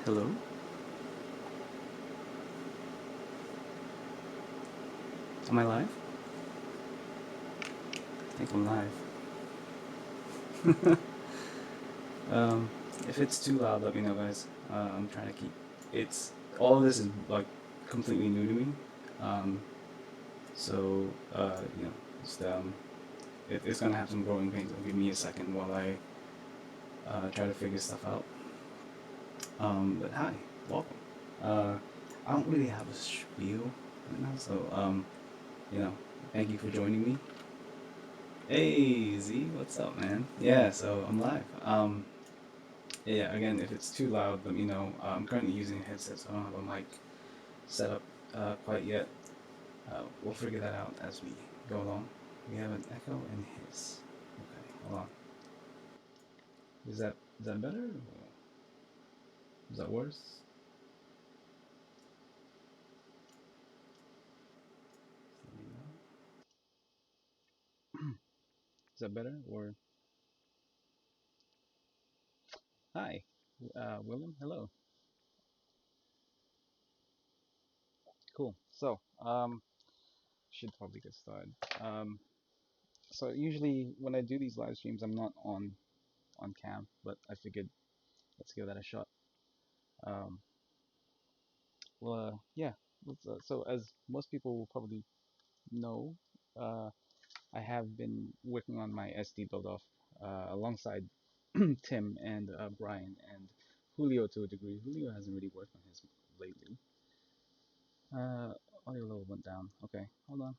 Hello? Am I live? I think I'm live. um, if it's too loud, let me know, guys. I'm trying to keep. It's all of this is like completely new to me. Um, you know, just it's gonna have some growing pains. So give me a second while I try to figure stuff out. But hi, welcome. Uh, I don't really have a spiel right now, you know, thank you for joining me. Hey Z, what's up, man? Yeah, so I'm live. Yeah, again, if it's too loud, let me know. I'm currently using a headset, so I don't have a mic set up quite yet. We'll figure that out as we go along. We have an echo and hiss. Okay, hold on. Is that better? Or is that worse? Let me know. Is that better? Or hi, Willem. Hello. Cool. Should probably get started. Um, Usually when I do these live streams, I'm not on cam, but I figured let's give that a shot. Um, yeah. So as most people will probably know, uh, I have been working on my SD build off alongside Tim and Brian and Julio to a degree. Julio hasn't really worked on his lately. Uh, Audio level went down. Okay, hold on.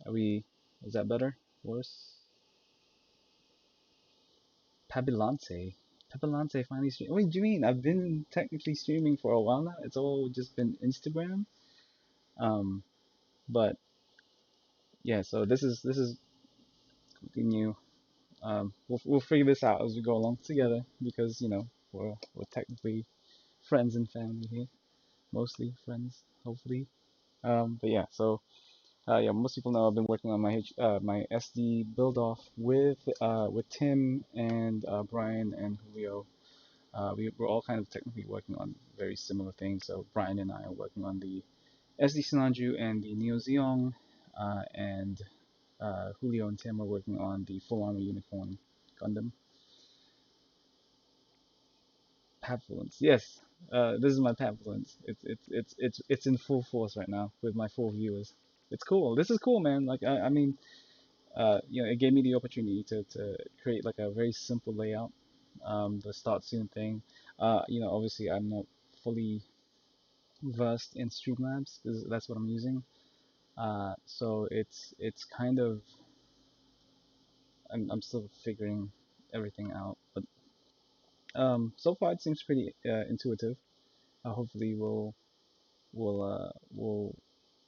Are we? Is that better? Worse? Pabilante. Pabilante finally stream. Wait, do you mean I've been technically streaming for a while now? It's all just been Instagram. Um, but yeah, so this is completely new. We'll figure this out as we go along together because we're technically friends and family here, mostly friends, hopefully. But yeah, yeah, most people know I've been working on my SD build off with Tim and Brian and Julio. We're all kind of technically working on very similar things. So Brian and I are working on the SD Sinanju and the Neo Zeong, and Julio and Tim are working on the Full Armor Unicorn Gundam. Pavlins, yes. This is my Pavlins. It's in full force right now with my 4 viewers. It's cool. This is cool, man. Like I mean, it gave me the opportunity to create like a very simple layout. The start soon thing. Obviously I'm not fully versed in Streamlabs because that's what I'm using. So it's kind of I'm still figuring everything out, but so far it seems pretty intuitive. Hopefully we'll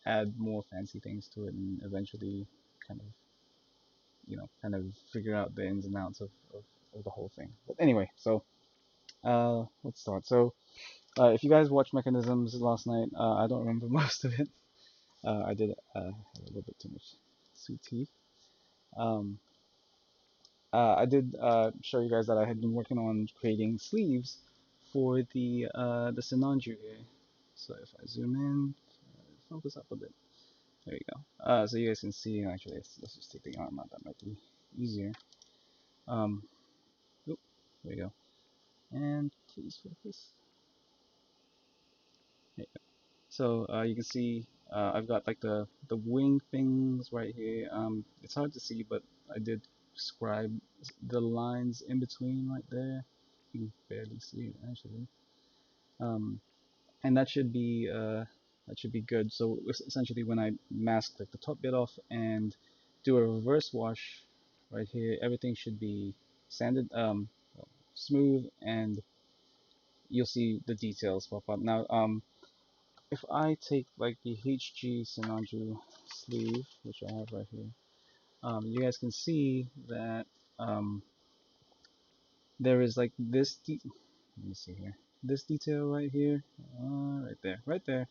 add more fancy things to it and eventually kind of kind of figure out the ins and outs of the whole thing. But anyway, so let's start. If you guys watched Mechanisms last night, I don't remember most of it. I did have a little bit too much sweet tea. Um, I did show you guys that I had been working on creating sleeves for the Sinanju here. So if I zoom in, focus up a bit. There you go. So you guys can see. Actually, let's just take the arm out. That might be easier. Um, oop, there you go. And please focus. There you go. So you can see I've got like the wing things right here. It's hard to see, but I did scribe the lines in between right there. You can barely see it actually. Um, and that should be good. So essentially, when I mask like the top bit off and do a reverse wash right here, everything should be sanded, smooth, and you'll see the details pop up. Now, if I take like the HG Sinanju sleeve, which I have right here, you guys can see that um, there is like let me see here, this detail right here, right there,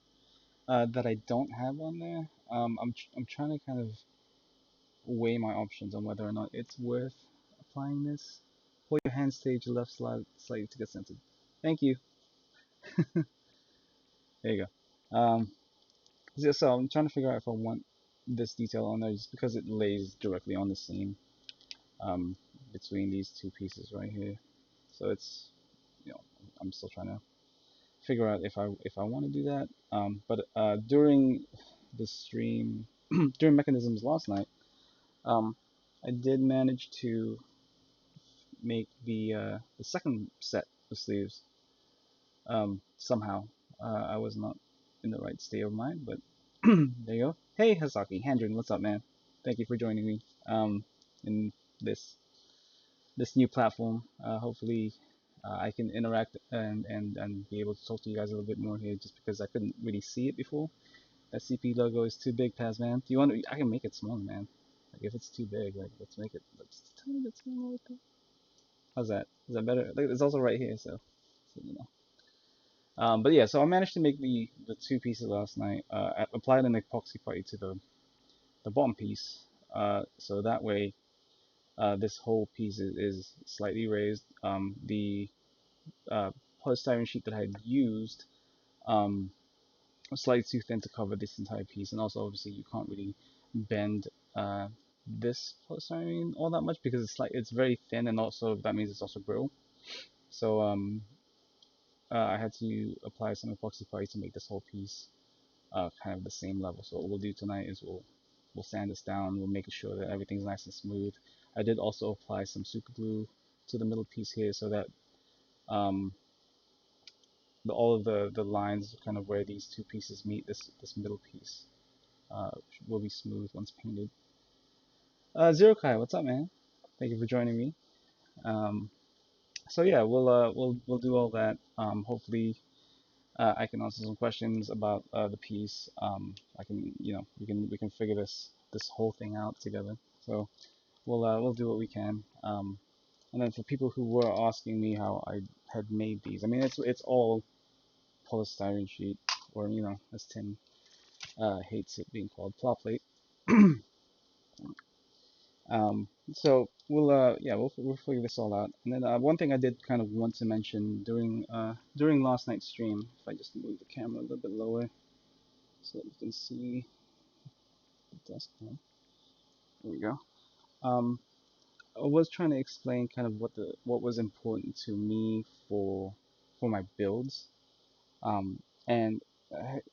that I don't have on there. I'm trying to kind of weigh my options on whether or not it's worth applying this. Hold your hand stage left slide slightly to get centered. Thank you. There you go. So I'm trying to figure out if I want this detail on there just because it lays directly on the seam um, between these two pieces right here. So it's, you know, I'm still trying to figure out if I want to do that. But during the stream, during mechanisms last night, um, I did manage to make the second set of sleeves somehow. I was not in the right state of mind, but there you go. Hey, Hasaki, Handrin, what's up, man? Thank you for joining me in this this new platform. Hopefully, I can interact and be able to talk to you guys a little bit more here, just because I couldn't really see it before. That CP logo is too big, Paz, man. Do you want to? I can make it smaller, man. Like if it's too big, like let's make it just a tiny bit smaller. Right there. How's that? Is that better? Like, it's also right here, so you know. But yeah, so I managed to make the two pieces last night. I applied an epoxy putty to the bottom piece, so that way this whole piece is slightly raised. The polystyrene sheet that I had used um, was slightly too thin to cover this entire piece, and also obviously you can't really bend this polystyrene all that much because it's very thin, and also that means it's also brittle. So I had to apply some epoxy putty to make this whole piece kind of the same level. So what we'll do tonight is we'll sand this down. We'll make sure that everything's nice and smooth. I did also apply some super glue to the middle piece here so that um, all of the lines kind of where these two pieces meet, this middle piece uh, will be smooth once painted. Zero Kai, what's up, man? Thank you for joining me. Um, so yeah, we'll do all that. Hopefully, I can answer some questions about the piece. I can, you know, we can figure this whole thing out together. So we'll do what we can. And then for people who were asking me how I had made these, I mean it's all polystyrene sheet, or you know, as Tim hates it being called, plot plate. So we'll figure this all out. And then one thing I did kind of want to mention during last night's stream, if I just move the camera a little bit lower so that you can see the desktop. There we go. Um, I was trying to explain kind of what was important to me for my builds. And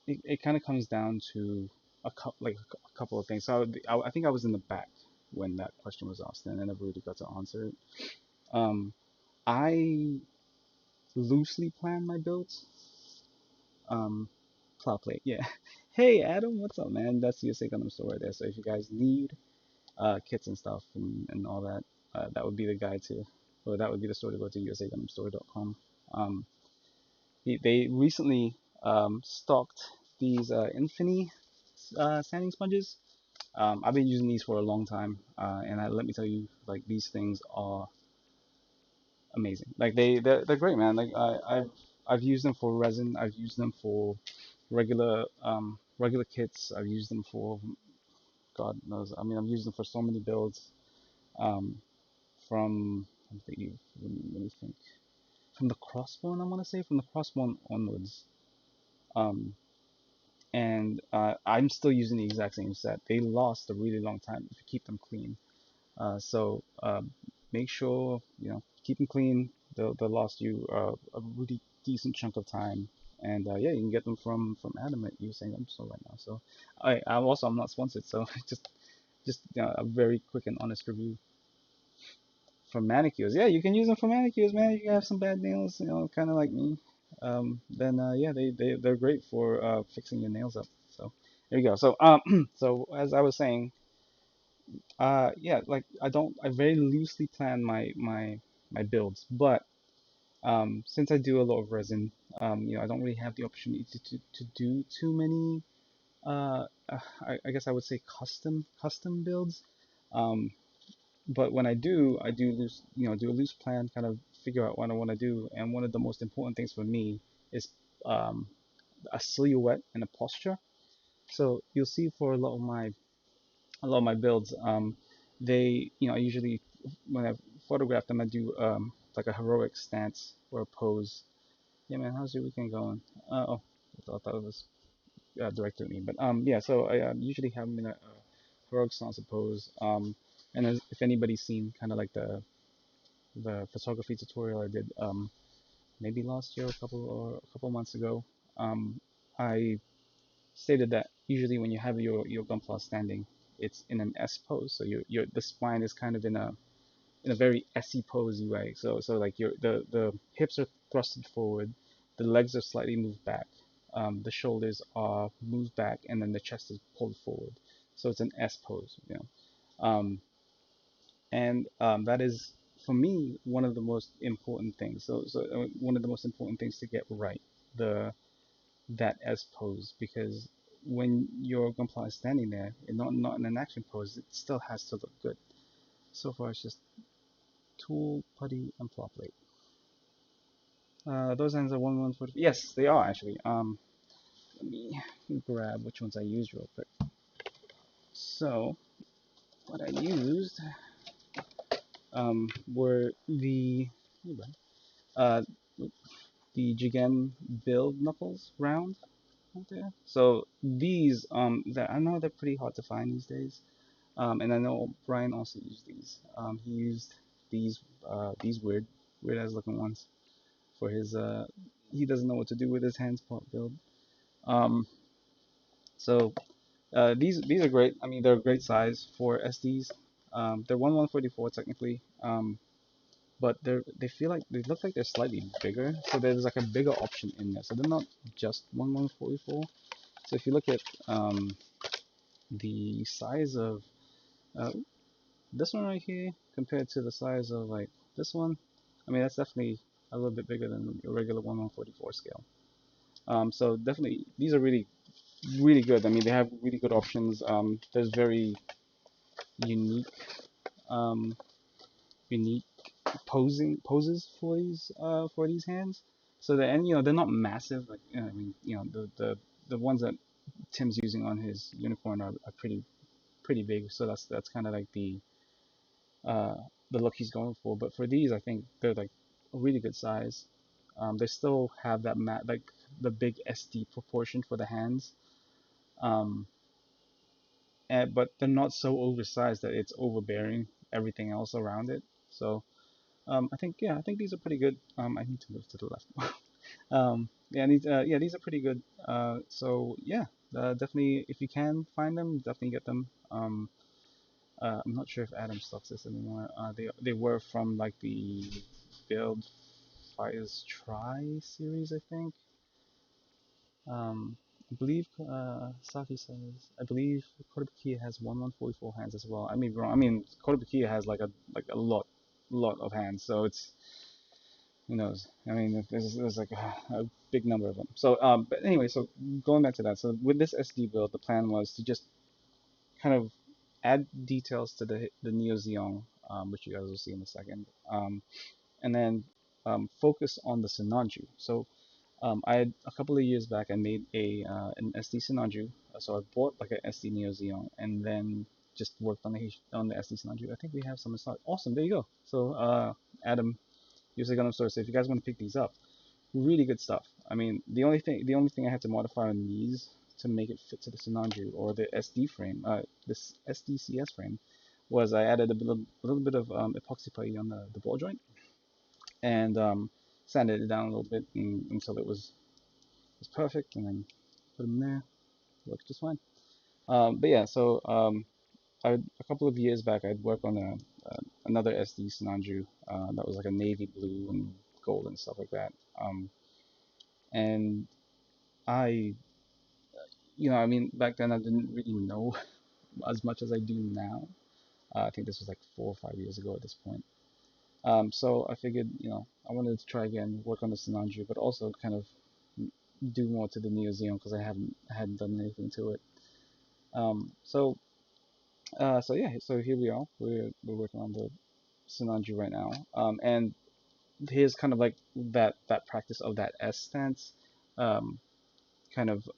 it kind of comes down to a couple of things. So I think I was in the back when that question was asked, and I never really got to answer it. Um, I loosely plan my builds. Um, Cloud plate, yeah. Hey Adam, what's up, man? That's the USA Gundam store right there. So if you guys need kits and stuff and all that, that would be the guide to, or that would be the store to go to, usagundamstore.com. Um, they recently stocked these Infini sanding sponges. I've been using these for a long time, and let me tell you, like these things are amazing. Like they're great, man. Like I've used them for resin. I've used them for regular kits. I've used them for God knows. I mean, I've used them for so many builds. Um, from I'm thinking, let me think. From the crossbone, I want to say from the crossbone onwards. Um, and I'm still using the exact same set. They last a really long time if you keep them clean. So make sure you know keep them clean. They'll last you a really decent chunk of time. And yeah, you can get them from Adam at using them so right now. So I'm not sponsored, so just a very quick and honest review. For manicures, yeah, you can use them for manicures, man. You have some bad nails, you know, kind of like me. Then yeah, they're great for fixing your nails up. So there you go. So so as I was saying, yeah, like I very loosely plan my builds, but since I do a lot of resin, you know, I don't really have the opportunity to do too many. I guess I would say custom builds. Um, but when I do loose, you know, do a loose plan, kind of figure out what I want to do. And one of the most important things for me is um, a silhouette and a posture. So you'll see for a lot of my builds, they, you know, I usually when I photograph them, I do like a heroic stance or a pose. Yeah, man, how's your weekend going? Oh, I thought it was directed at me, but yeah. So I usually have them in a heroic stance pose. And if anybody's seen kind of like the photography tutorial I did maybe last year, a couple months ago, I stated that usually when you have your gunpla standing, it's in an S pose. So your the spine is kind of in a very SE posy way. So like the hips are thrusted forward, the legs are slightly moved back, the shoulders are moved back, and then the chest is pulled forward. So it's an S pose, you know. And that is for me one of the most important things. So one of the most important things to get right, the that S pose, because when your gunpla is standing there, and not in an action pose, it still has to look good. So far, it's just tool, putty, and plot plate. Those ends are 1/140. Yes, they are actually. Let me grab which ones I used real quick. So what I used were uh the Jigen build knuckles round right there. So these that I know they're pretty hard to find these days. And I know Brian also used these. He used these weird ass looking ones for his he doesn't know what to do with his hands part build. Um, so these are great. I mean, they're a great size for SDs. They're 1/144 technically, but they feel like they look like they're slightly bigger. So there's like a bigger option in there. So they're not just 1/144. So if you look at the size of uh, this one right here compared to the size of like this one, I mean that's definitely a little bit bigger than a regular 1/144 scale. So definitely these are really good. I mean, they have really good options. There's very unique, um, unique poses for these hands. So that and they're not massive. Like I mean the ones that Tim's using on his unicorn are pretty big. So that's kind of like uh, the look he's going for. But for these, I think they're like a really good size. They still have that like the big SD proportion for the hands. Um, but they're not so oversized that it's overbearing everything else around it. So I think these are pretty good. I need to move to the left. These are pretty good. Definitely if you can find them, definitely get them. I'm not sure if Adam stocks this anymore. They were from like the Build Fires Try series, I think. I believe Saki says I believe Kotobukiya has 1/144 hands as well. I mean wrong. I mean Kotobukiya has like a lot of hands, so it's who knows. I mean there's like a big number of them. So but anyway, so going back to that. So with this SD build, the plan was to just kind of add details to the Neo Zeon, which you guys will see in a second, and then focus on the Sinanju. So I had a couple of years back I made an SD Sinanju, so I bought like an SD Neo Xeon and then just worked on the SD Sinanju. I think we have some in stock. Awesome, there you go. So Adam, usually Gundam Store. So if you guys want to pick these up, really good stuff. I mean, the only thing I had to modify on these to make it fit to the Sinanju or the SD frame, this SDCS frame, was I added a little bit of epoxy putty on the ball joint and sanded it down a little bit until it was perfect, and then put them there. Works just fine. But yeah, so a couple of years back, I'd worked on another SD Sinanju that was like a navy blue and gold and stuff like that. And I, I mean, back then I didn't really know as much as I do now. I think this was like 4 or 5 years ago at this point. So I figured, I wanted to try again, work on the Sinanju, but also kind of do more to the Neo Xeon because I hadn't done anything to it. So so here we are. We're working on the Sinanju right now. And here's kind of like that practice of that S stance, um, kind of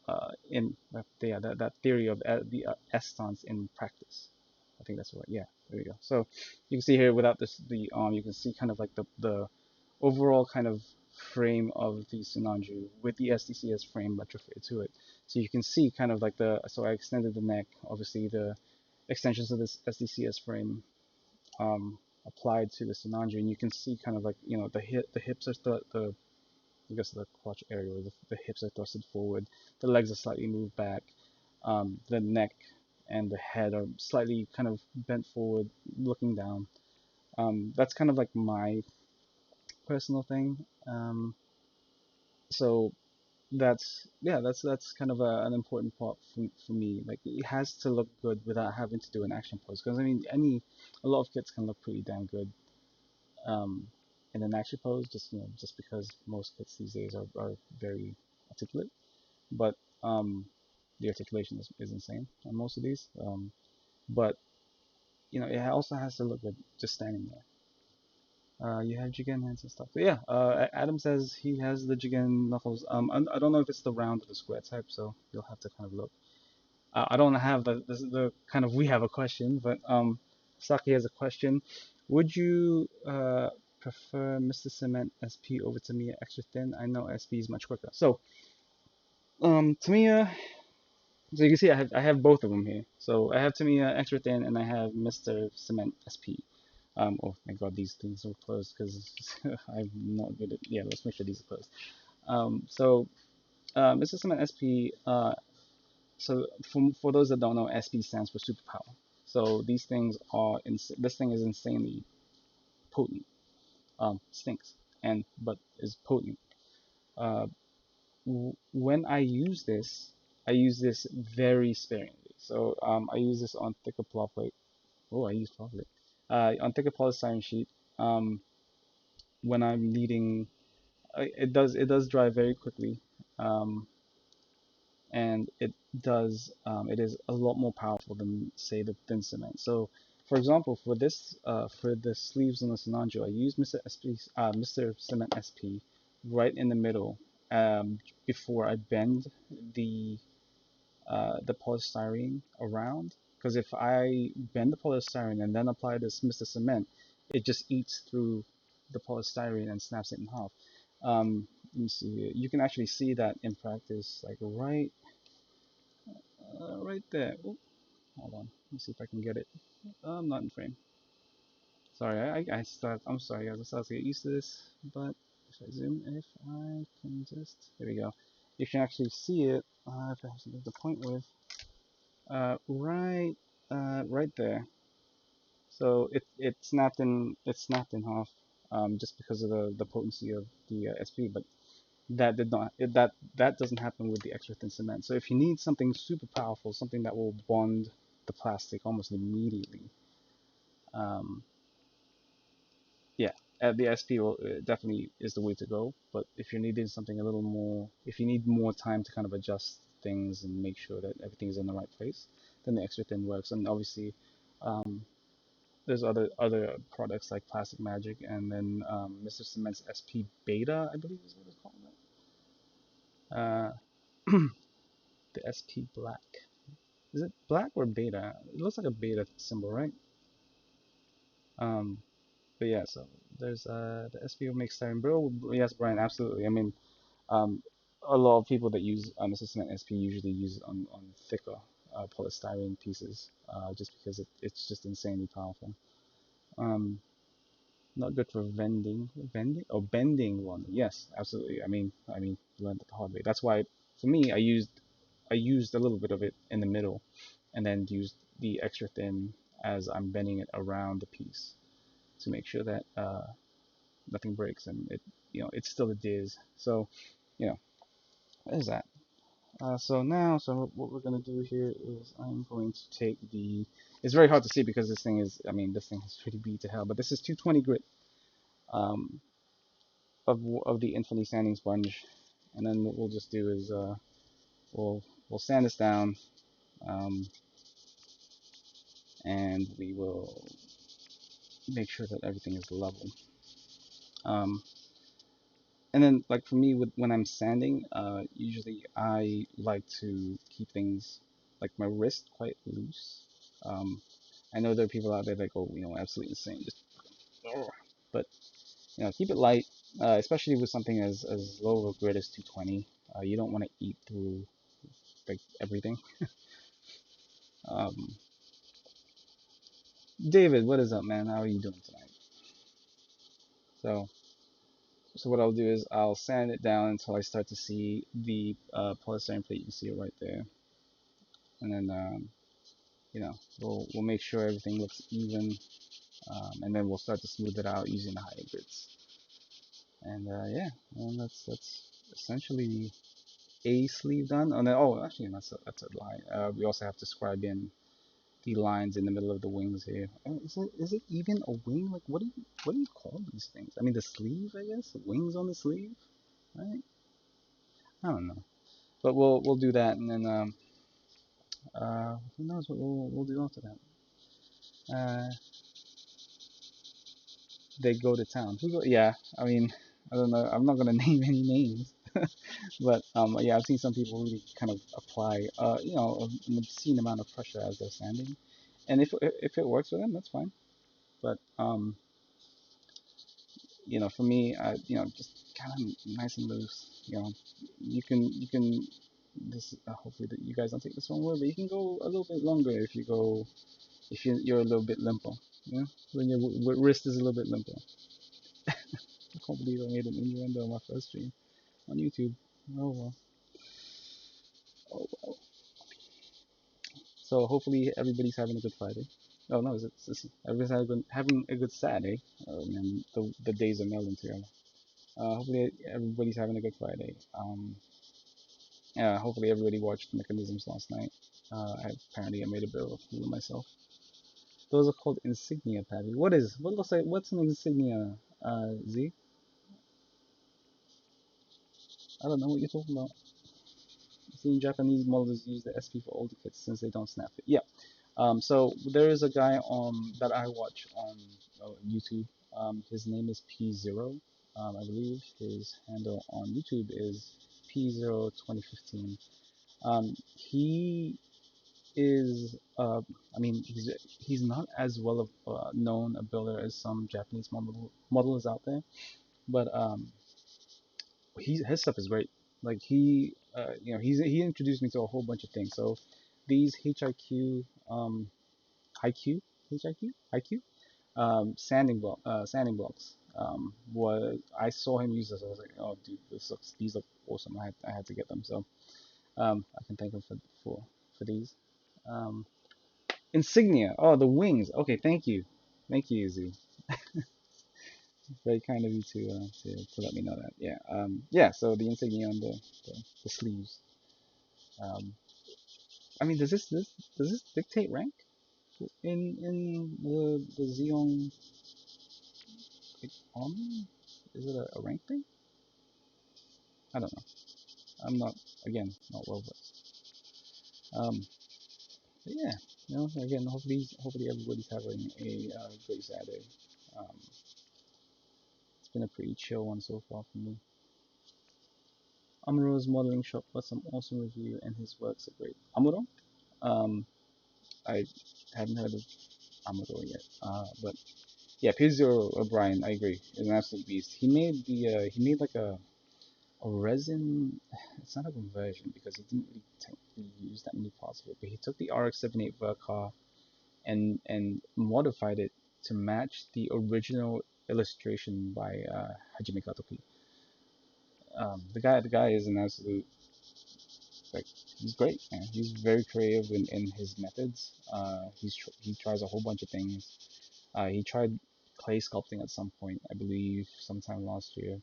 in that theory of the S stance in practice. I think that's right. Yeah, there we go. So you can see here without this the you can see kind of like the overall kind of frame of the Sinanju with the SDCS frame retrofitted to it. So you can see kind of like so I extended the neck, obviously the extensions of this SDCS frame applied to the Sinanju, and you can see kind of like, the hips are the I guess the crotch area, where the hips are thrusted forward, the legs are slightly moved back, the neck and the head are slightly kind of bent forward, looking down. That's kind of like my personal thing. So that's kind of an important part for me. Like it has to look good without having to do an action pose, because I mean a lot of kits can look pretty damn good um, in an action pose, just because most kits these days are very articulate, but the articulation is insane on most of these. But it also has to look good just standing there. You have Jigen hands and stuff. But yeah, Adam says he has the Jigen knuckles. I don't know if it's the round or the square type, so you'll have to kind of look. I don't have the kind of we have a question, but Saki has a question. Would you prefer Mr. Cement SP over Tamiya extra thin? I know SP is much quicker. So Tamiya. So you can see I have both of them here. So I have Tamiya extra thin and I have Mr. Cement SP. Oh, thank God these things are closed because I'm not good at. Yeah, let's make sure these are closed. Mr. Cement SP. So for those that don't know, SP stands for superpower. So these things are this thing is insanely potent. Stinks but is potent. Uh, when I use this very sparingly. So I use this on thicker plate. Oh, I use plate. On thicker polystyrene sheet. Um, when I'm needing it does dry very quickly, um, and it is a lot more powerful than say the thin cement. So, for example, for the sleeves on the Sinanju, I use Mr. Cement SP right in the middle, before I bend the the polystyrene around. Because if I bend the polystyrene and then apply this Mr. Cement, it just eats through the polystyrene and snaps it in half. Let me see here. You can actually see that in practice, like right there. Oop, hold on. Let me see if I can get it. I'm not in frame. Sorry, I'm sorry, guys. I start to get used to this, but if I zoom, if I can just, there we go. You can actually see it. If I have something to point with, right, right there. So it snapped in half, just because of the potency of the SP. But that did not it, that doesn't happen with the extra thin cement. So if you need something super powerful, something that will bond the plastic almost immediately, um, yeah, the SP definitely is the way to go. But if you're needing something a little more, if you need more time to kind of adjust things and make sure that everything is in the right place, then the extra thin works. And obviously, um, there's other products like Plastic Magic, and then Mr. Cement's SP Beta, I believe is what it's called. Uh, the SP Black. Is it black or beta? It looks like a beta symbol, right? Um, but yeah, so there's the SPO makes styrene bro. Yes, Brian, absolutely. I mean, um, a lot of people that use Mr. SP usually use it on thicker polystyrene pieces, just because it's just insanely powerful. Um, Not good for bending one. Yes, absolutely. I mean, learned it the hard way. That's why for me, I used a little bit of it in the middle, and then used the extra thin as I'm bending it around the piece to make sure that nothing breaks, and it still adheres. So, you know, there's that. So what we're gonna do here is I'm going to take the. It's very hard to see because this thing is pretty beat to hell, but this is 220 grit um, of the infinitely sanding sponge, and then what we'll just do is we'll we'll sand this down, um, and we will make sure that everything is level. Um, and then, like for me, when I'm sanding, usually I like to keep things like my wrist quite loose. Um, I know there are people out there that go, absolutely insane, just, but keep it light. especially with something as low of a grid as 220. You don't want to eat through like everything. Um, David, what is up, man? How are you doing tonight? So, so what I'll do is I'll sand it down until I start to see the polystyrene plate. You can see it right there, and then you know we'll make sure everything looks even, and then we'll start to smooth it out using the higher grids. And yeah, and that's essentially a sleeve done. Oh, no, oh, actually, that's a lie. We also have to scribe in the lines in the middle of the wings here. Is it even a wing? Like, what do you call these things? I mean, the sleeve, I guess. Wings on the sleeve, right? I don't know, but we'll do that, and then who knows what we'll do after that. Uh, they go to town. Who go? Yeah, I mean, I don't know. I'm not gonna name any names. But yeah, I've seen some people really kind of apply, an obscene amount of pressure as they're standing, and if it works for them, that's fine. But for me, just kind of nice and loose. You can. This hopefully that you guys don't take this wrong way, but you can go a little bit longer if you're a little bit limpo. Yeah, when your wrist is a little bit limpo. I can't believe I made an innuendo on my first stream on YouTube. Oh well. Oh, so hopefully everybody's having a good Friday. Oh no, everybody's having a good Saturday. And the days are melding together. Hopefully everybody's having a good Friday. Yeah, hopefully everybody watched Mechanisms last night. Apparently I made a bit of a fool of myself. Those are called insignia, Patty. What's an insignia? Z? I don't know what you're talking about. Seeing Japanese models use the SP for older kits since they don't snap it. Yeah. So there is a guy that I watch on YouTube. His name is P0. I believe his handle on YouTube is P0 2015. He is, I mean, he's not as well of known a builder as some Japanese modelers out there, but his stuff is great. Like he introduced me to a whole bunch of things. So these HIQ, HIQ, HIQ, HIQ, sanding blocks. Was I saw him use this, I was like, oh dude, these look awesome. I had to get them. So I can thank him for these. Um, insignia. Oh, the wings. Okay, thank you, Z. Very kind of you to let me know that. Yeah. Yeah. So the insignia on the sleeves. Um, I mean, does this dictate rank in the Xeon army? Is it a rank thing? I don't know. I'm not, again, not well versed. But yeah, again, hopefully everybody's having a great Saturday. It's been a pretty chill one so far for me. Amuro's modeling shop got some awesome review, and his works are great. Amuro? Um, I haven't heard of Amuro yet, but yeah, P0 O'Brien, I agree, is an absolute beast. He made like a resin. It's not a conversion because he didn't really technically use that many parts of it, but he took the RX-78 Vercar and modified it to match the original illustration by Hajime Katoki. The guy is an absolute, like, he's great, man. He's very creative in his methods. He tries a whole bunch of things. He tried clay sculpting at some point, I believe, sometime last year.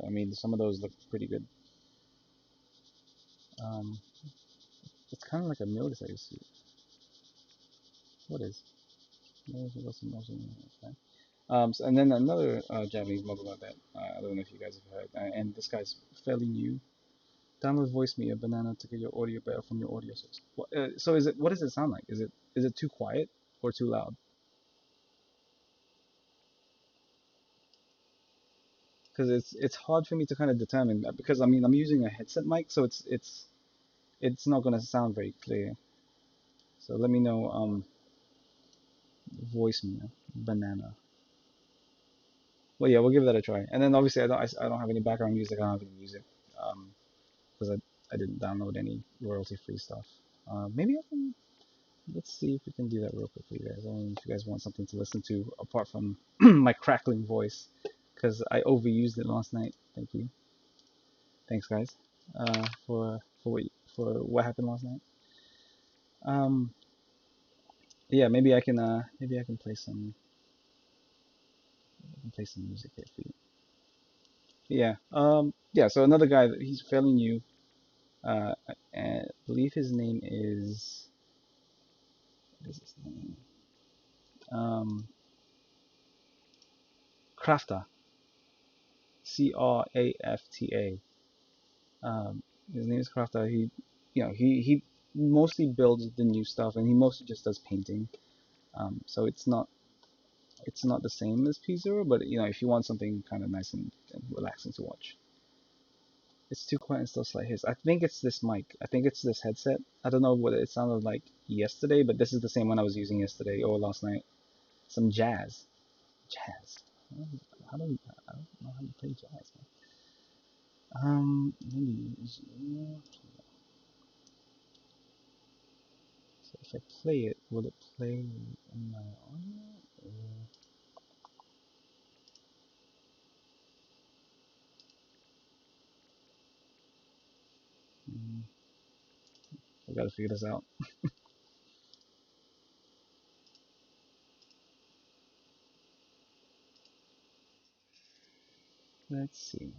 I mean, some of those look pretty good. Um, it's kind of like a military suit. What is? And then another Japanese mobile that I don't know if you guys have heard, and this guy's fairly new. Download voice me a banana to get your audio better from your audio source. So what does it sound like? Is it too quiet or too loud? Because it's hard for me to kind of determine that, because I mean I'm using a headset mic, so it's not gonna sound very clear. So let me know. Voice me a banana. Well, yeah, we'll give that a try. And then obviously I don't have any background music. I don't have any music because I didn't download any royalty free stuff. Maybe I can. Let's see if we can do that real quickly, guys. I mean, if you guys want something to listen to apart from my crackling voice, because I overused it last night. Thank you. Thanks, guys, for what happened last night. Um, yeah, maybe I can play some music here for you. Yeah. Yeah. So another guy that he's fairly new. I believe his name is what is his name? Um, Crafter. Crafta. His name is Crafter. He mostly builds the new stuff, and he mostly just does painting. So it's not the same as P0, but if you want something kind of nice and relaxing to watch, it's too quiet and still slight his. I think it's this mic. I think it's this headset. I don't know what it sounded like yesterday, but this is the same one I was using yesterday or last night. Some jazz. Jazz. How do I don't know how you play jazz, man. Let me use. So if I play it, will it play in my audio? Or, hmm, I gotta figure this out. Let's see.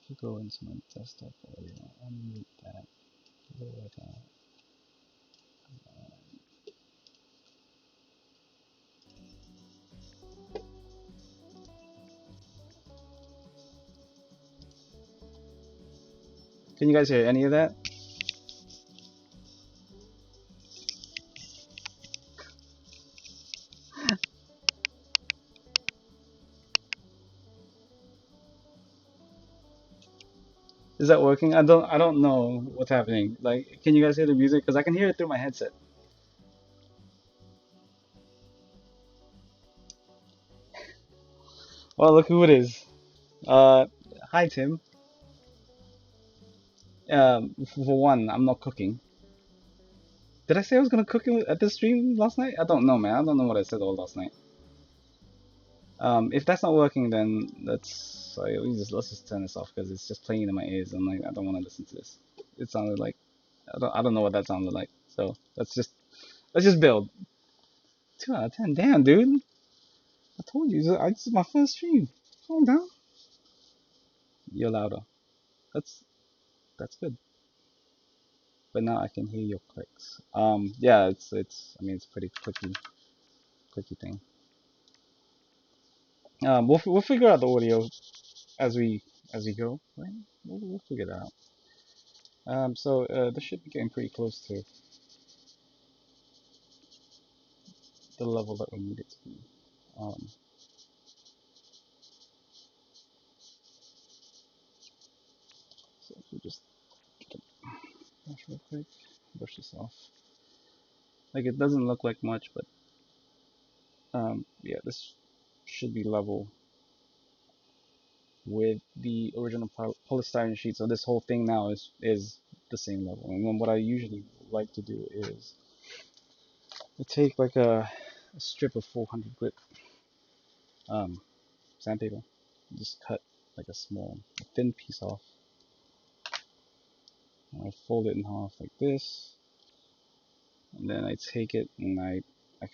If you go into my desktop audio, unmute that, lower that. Can you guys hear any of that? Is that working? I don't know what's happening. Like, can you guys hear the music? Because I can hear it through my headset. Well, look who it is. Uh, Hi Tim. For one, I'm not cooking. Did I say I was gonna cook at the stream last night? I don't know, man. I don't know what I said all last night. If that's not working, then let's just turn this off because it's just playing in my ears. And like, I don't want to listen to this. It sounded like I don't know what that sounded like. So let's just build. 2 out of 10. Damn, dude. I told you. This is my first stream. Calm down. You're louder. That's that's good. But now I can hear your clicks. Yeah, it's. I mean, it's pretty clicky thing. We'll figure out the audio as we go. Right? We'll figure that out. This should be getting pretty close to the level that we need it to be. Um, so if we just brush real quick, brush this off. Like it doesn't look like much, but yeah, this should be level with the original polystyrene sheet. So this whole thing now is the same level. And then what I usually like to do is I take like a strip of 400 grit um, sandpaper, just cut like a thin piece off. And I fold it in half like this, and then I take it and I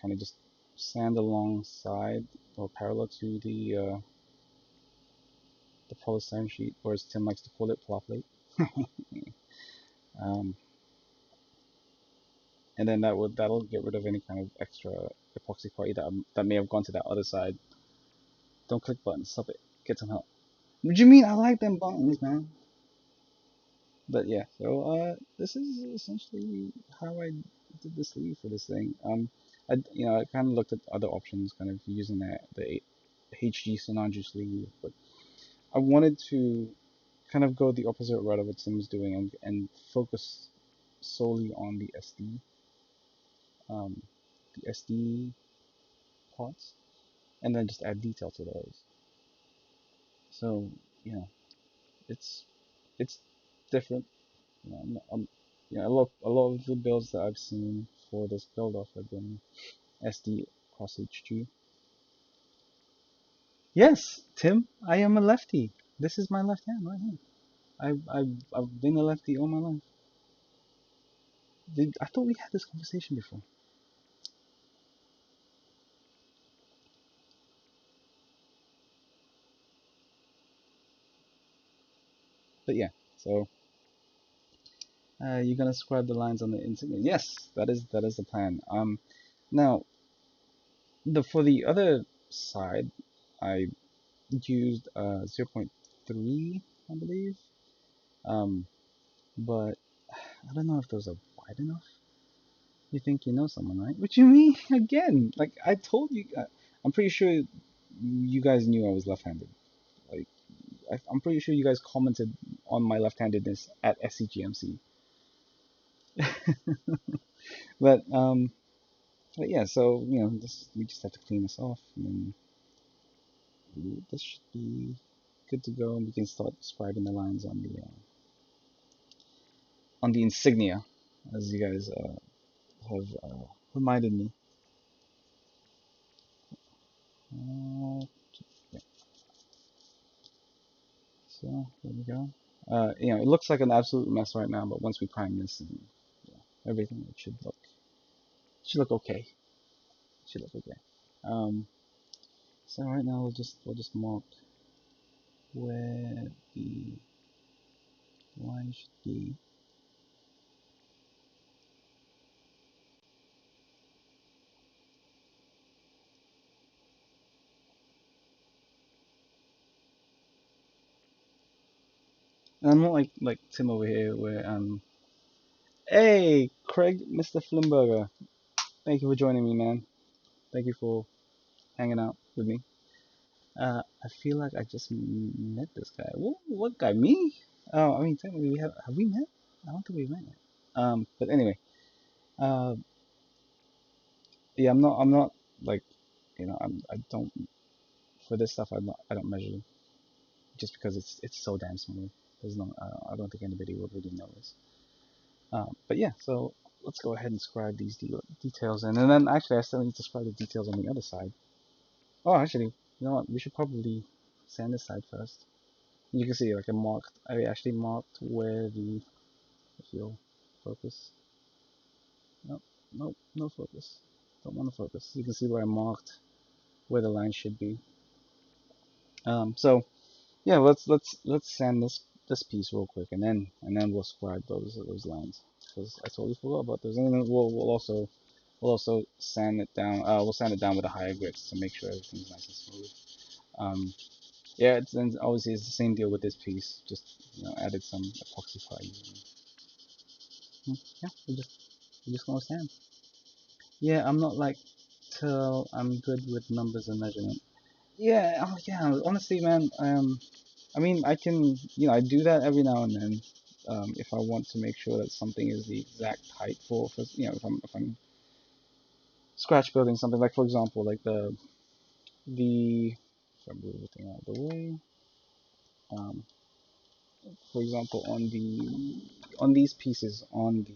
kind of just sand alongside or parallel to the polystyrene sheet, or as Tim likes to call it, plate. um, and then that'll get rid of any kind of extra epoxy party that may have gone to that other side. Don't click buttons, stop it. Get some help. What do you mean? I like them buttons, man. But yeah, so this is essentially how I did the sleeve for this thing. I kind of looked at other options, kind of using the HG Sinanju sleeve, but I wanted to kind of go the opposite route of what Tim was doing and focus solely on um, the SD parts, and then just add detail to those. So you know, it's it's different. You know, a lot of the builds that I've seen for this build off have been SD cross HG. Yes, Tim, I am a lefty. This is my left hand right here. I've been a lefty all my life. I thought we had this conversation before. But yeah, so you're gonna scribe the lines on the insignia. Yes, that is the plan. Now for the other side, I used 0.3, I believe. Um, but I don't know if those are wide enough. You think you know someone, right? What you mean? Again, like I told you, I'm pretty sure you guys knew I was left-handed. Like I'm pretty sure you guys commented on my left-handedness at SCGMC. But but yeah, so we just have to clean this off, and then this should be good to go, and we can start scribing the lines on the insignia, as you guys have reminded me. Uh, yeah, so there we go. It looks like an absolute mess right now, but once we prime this, and everything, it should look okay. It should look okay. Um, so right now we'll just mark where the line should be. And I'm not like Tim over here, where hey Craig, Mr. Flimberger, thank you for joining me, man. Thank you for hanging out with me. I feel like I just met this guy. What guy? Me? Oh, I mean, technically, have we met? I don't think we've met yet. But anyway, uh, yeah, I'm not like, I don't for this stuff. I don't measure just because it's so damn small. There's no, I don't think anybody would really notice. But yeah, so let's go ahead and scribe these details in, and then actually I still need to scribe the details on the other side. Oh, actually, you know what? We should probably sand this side first. You can see like I actually marked where if you'll focus. Nope, nope, no focus. Don't want to focus. You can see where I marked where the line should be. So yeah, let's sand this piece real quick, and then we'll scribe those lines, because I totally forgot about those. And then we'll also sand it down. We'll sand it down with a higher grit to make sure everything's nice and smooth. Um, yeah, and obviously it's the same deal with this piece. Just added some epoxy fibers. Yeah, we're just gonna sand. Yeah, I'm not like till I'm good with numbers and measurement. Yeah, yeah. Honestly, man, I mean, I can, I do that every now and then, if I want to make sure that something is the exact height for if I'm scratch building something, like for example, like if I move everything out of the way, um, for example, on these pieces on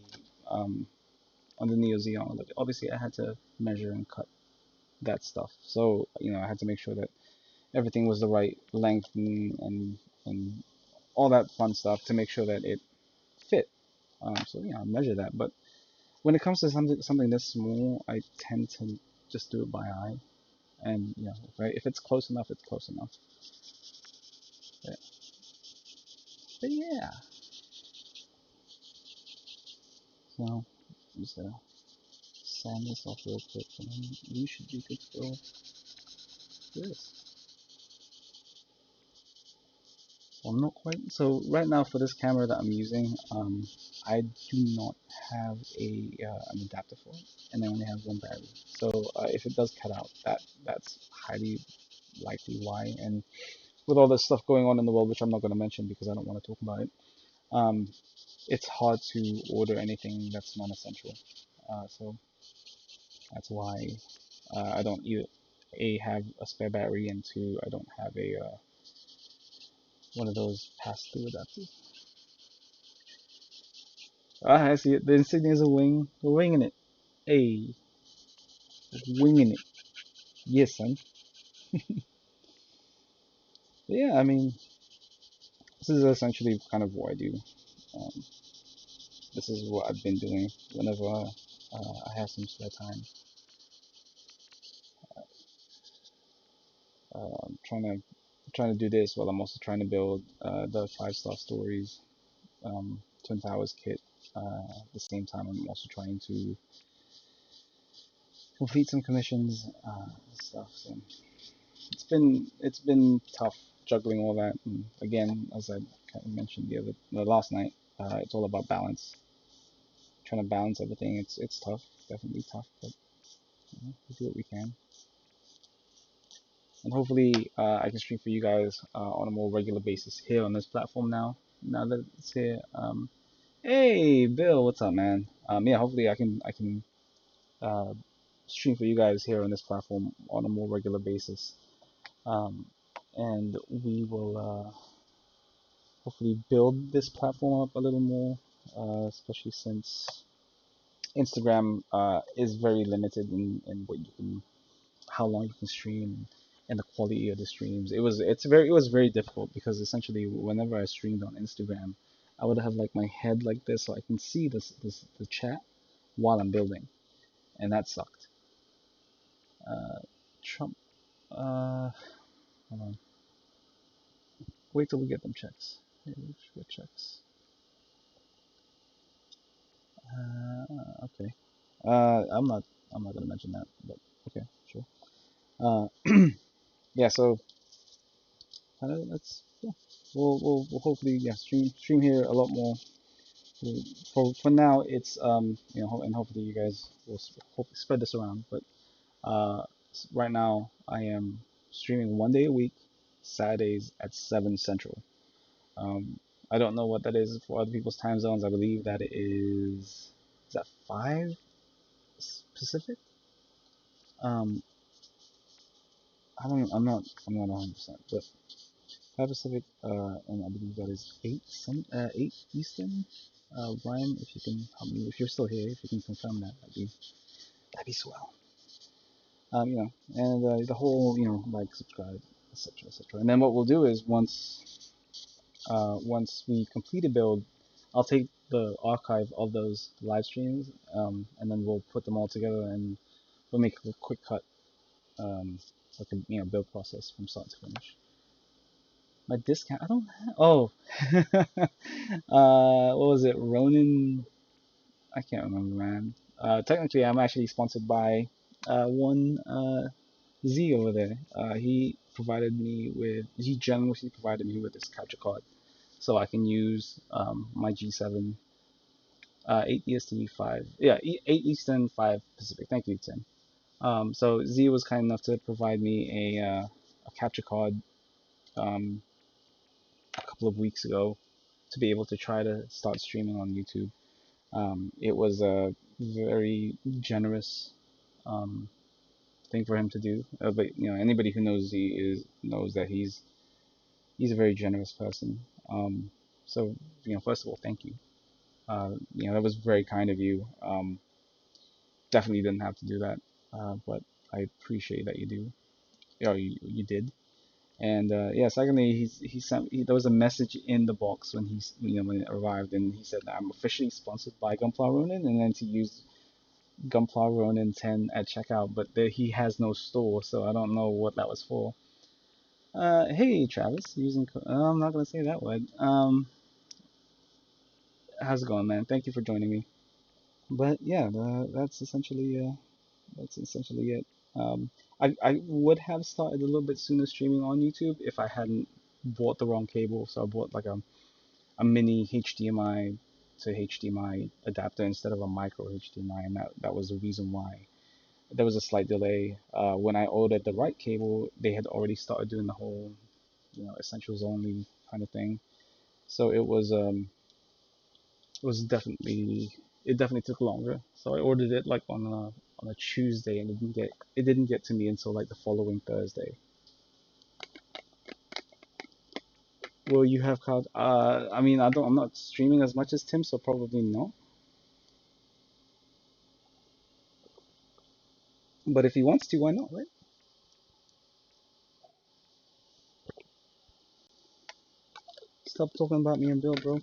the Neo Xeon, like obviously I had to measure and cut that stuff, so I had to make sure that everything was the right length and all that fun stuff to make sure that it fit. So I measure that. But when it comes to something this small, I tend to just do it by eye. And if it's close enough, it's close enough. But, but yeah. So just sand this off real quick, and then you should be good to go with this. So I'm not quite. So right now for this camera that I'm using, I do not have an adapter for it, and I only have one battery. So if it does cut out, that's highly likely why. And with all this stuff going on in the world, which I'm not going to mention because I don't want to talk about it, um, it's hard to order anything that's non-essential. So that's why I don't either. A, have a spare battery, and two, I don't have a one of those pass-through adapters. Ah, I see it. The insignia is a wing. We're winging it. A winging it. Yes, son. But yeah, I mean, this is essentially kind of what I do. Um, this is what I've been doing whenever I have some spare time. I'm trying to do this while I'm also trying to build the 5-star stories Twin Towers kit. At the same time, I'm also trying to complete some commissions and stuff. So it's been tough juggling all that. And again, as I kind of mentioned the last night, it's all about balance. Trying to balance everything. It's tough, definitely tough, but we do what we can. And hopefully, I can stream for you guys on a more regular basis here on this platform now. Now that it's here. Hey, Bill, what's up, man? Yeah, hopefully I can uh, stream for you guys here on this platform on a more regular basis. Um, and we will hopefully build this platform up a little more, especially since Instagram is very limited in what you can, how long you can stream, and the quality of the streams. It was very difficult because essentially whenever I streamed on Instagram, I would have like my head like this so I can see the chat while I'm building, and that sucked. Uh, Trump, hold on. Wait till we get them checks. Hey, we should get checks. Okay. I'm not gonna mention that, but okay, sure. Uh, yeah. So let's yeah. We'll hopefully yeah stream here a lot more. For now, it's and hopefully you guys will hope spread this around. But right now, I am streaming 1 day a week, Saturdays at 7 Central. Um, I don't know what that is for other people's time zones. I believe that it is that 5 Pacific? Um, I don't. I'm not 100%, but 5 Pacific. And I believe that is 8 Eastern. Ryan, if you can help me, if you're still here, if you can confirm that, that'd be swell. And the whole, like, subscribe, etc., etc. And then what we'll do is once we complete a build, I'll take the archive of those live streams, and then we'll put them all together and we'll make a quick cut, like a build process from start to finish. My discount, I don't have. Oh, what was it, Ronin? I can't remember, man. Technically, I'm actually sponsored by one Z over there. He generously provided me with this capture card so I can use my G7, 8 EST, 5, yeah, 8 Eastern, 5 Pacific. Thank you, Tim. So Z was kind enough to provide me a capture card um, a couple of weeks ago to be able to try to start streaming on YouTube. It was a very generous um, thing for him to do. But anybody who knows Z knows that he's a very generous person. So first of all, thank you. That was very kind of you. Definitely didn't have to do that, but I appreciate that you do. You did. And yeah, secondly, there was a message in the box when it arrived, and he said that I'm officially sponsored by Gunpla Ronin, and then to use Gunpla Ronin 10 at checkout, but he has no store, so I don't know what that was for. Hey Travis, I'm not gonna say that word. How's it going, man? Thank you for joining me. But yeah, that's essentially it. I would have started a little bit sooner streaming on YouTube if I hadn't bought the wrong cable. So I bought like a mini HDMI to HDMI adapter instead of a micro HDMI, and that was the reason why there was a slight delay. When I ordered the right cable, they had already started doing the whole, essentials only kind of thing. So it was definitely it definitely took longer. So I ordered it like on on a Tuesday, and it didn't get to me until like the following Thursday. Will you have cloud? I mean, I'm not streaming as much as Tim, so probably no. But if he wants to, why not, right? Stop talking about me and Bill, bro.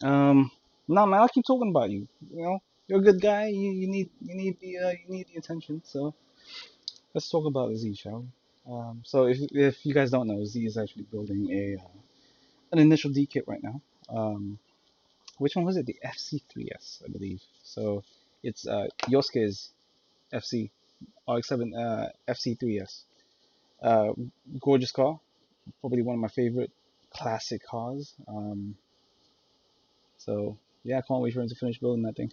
Um, no, man, I'll keep talking about you. You know, you're a good guy. You need the attention. So let's talk about Z, shall we? So if you guys don't know, Z is actually building a an initial D kit right now. Um, which one was it? The FC3S, I believe. So it's Yosuke's FC RX-7 FC3S. Uh, Gorgeous car, probably one of my favorite classic cars. So yeah, I can't wait for him to finish building that thing.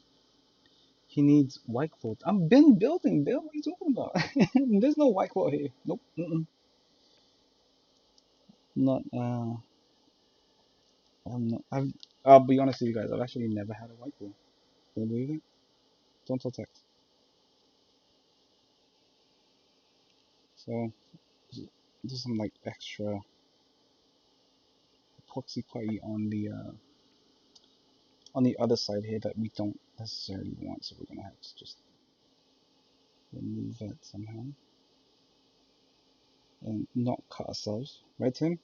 He needs white cloth. I've been building, Bill. What are you talking about? There's no white cloth here. Nope. Not. I'm not. I'll be honest with you guys. I've actually never had a white cloth. Can you believe it? Don't tell text. So there's some like extra epoxy putty on the other side here that we don't necessarily want. So we're gonna have to just remove that somehow and not cut ourselves, right, Tim?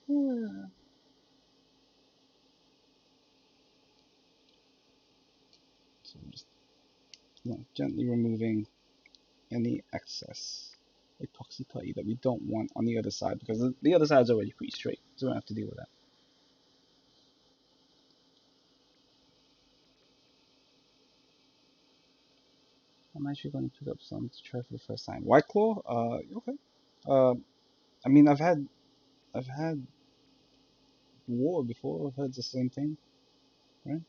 Yeah. So we're just gently removing any excess epoxy putty that we don't want on the other side because the other side is already pretty straight, so we don't have to deal with that. I'm actually going to pick up some to try for the first time. White Claw, okay. Uh, I mean, I've had war before. I've had the same thing, right?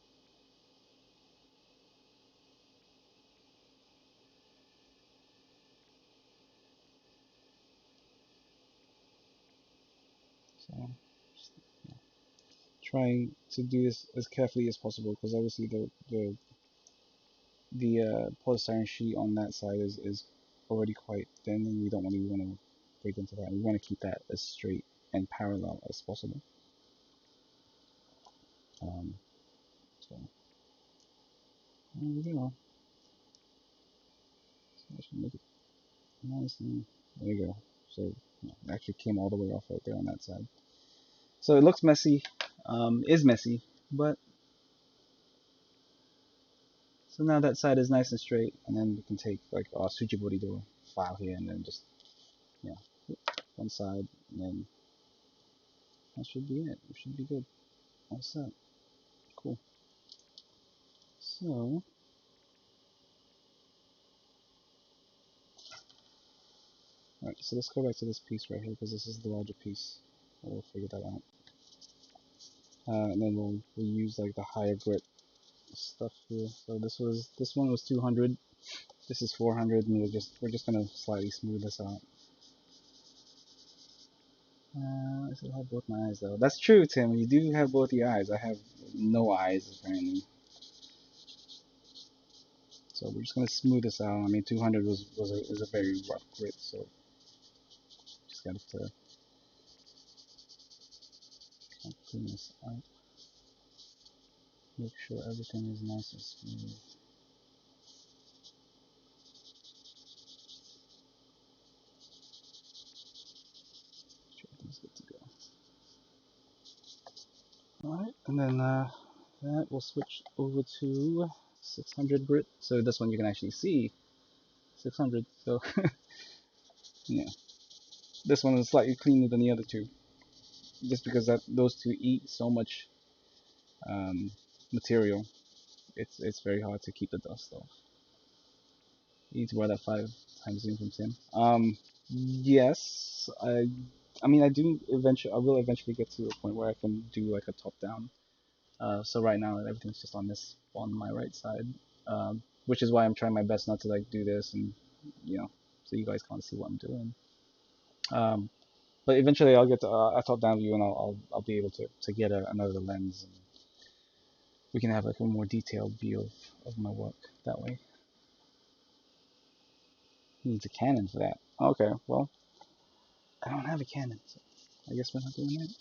So, just, yeah, trying to do this as carefully as possible because obviously the polystyrene sheet on that side is already quite thin, and we don't really want to break into that. We want to keep that as straight and parallel as possible. Um, so there we go. So I should make it nice and there you go. So yeah, it actually came all the way off right there on that side. So it looks messy, is messy, but so now that side is nice and straight, and then we can take like our Sujibori do file here, and then just yeah, one side, and then that should be it. It should be good. All set. Cool. So, alright, so let's go back to this piece right here because this is the larger piece. We'll figure that out. And then we'll use like the higher grit stuff here. So this one was 200. This is 400, and we're just gonna slightly smooth this out. I still have both my eyes though. That's true, Tim. You do have both your eyes. I have no eyes apparently. So we're just gonna smooth this out. I mean, 200 is a very rough grit, so just gotta to clean this out. Make sure everything is nice and smooth. Make sure everything's good to go. Alright, and then that will switch over to 600 grit. So this one you can actually see 600. So yeah, this one is slightly cleaner than the other two, just because that those two eat so much material. It's very hard to keep the dust off. You need to wear that 5 times zoom from Tim. Yes, I mean, I will eventually get to a point where I can do like a top down. So right now everything's just on my right side, which is why I'm trying my best not to like do this and you know, so you guys can't see what I'm doing. Um, but eventually I'll get to a top down view and I'll be able to get another lens and we can have like a more detailed view of my work that way. He needs a Canon for that. Okay, well, I don't have a Canon, so I guess we're not doing that.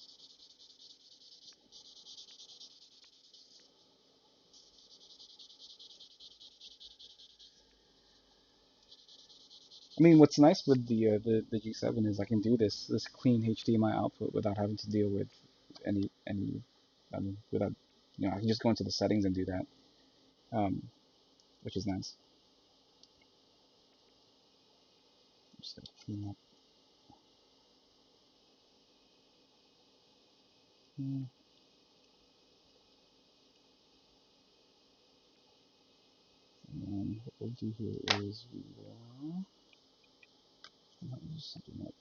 I mean, what's nice with the G7 is I can do this clean HDMI output without having to deal with any I mean without I can just go into the settings and do that, um, which is nice. Just gotta clean up. Hmm, and what we'll do here is we will use something like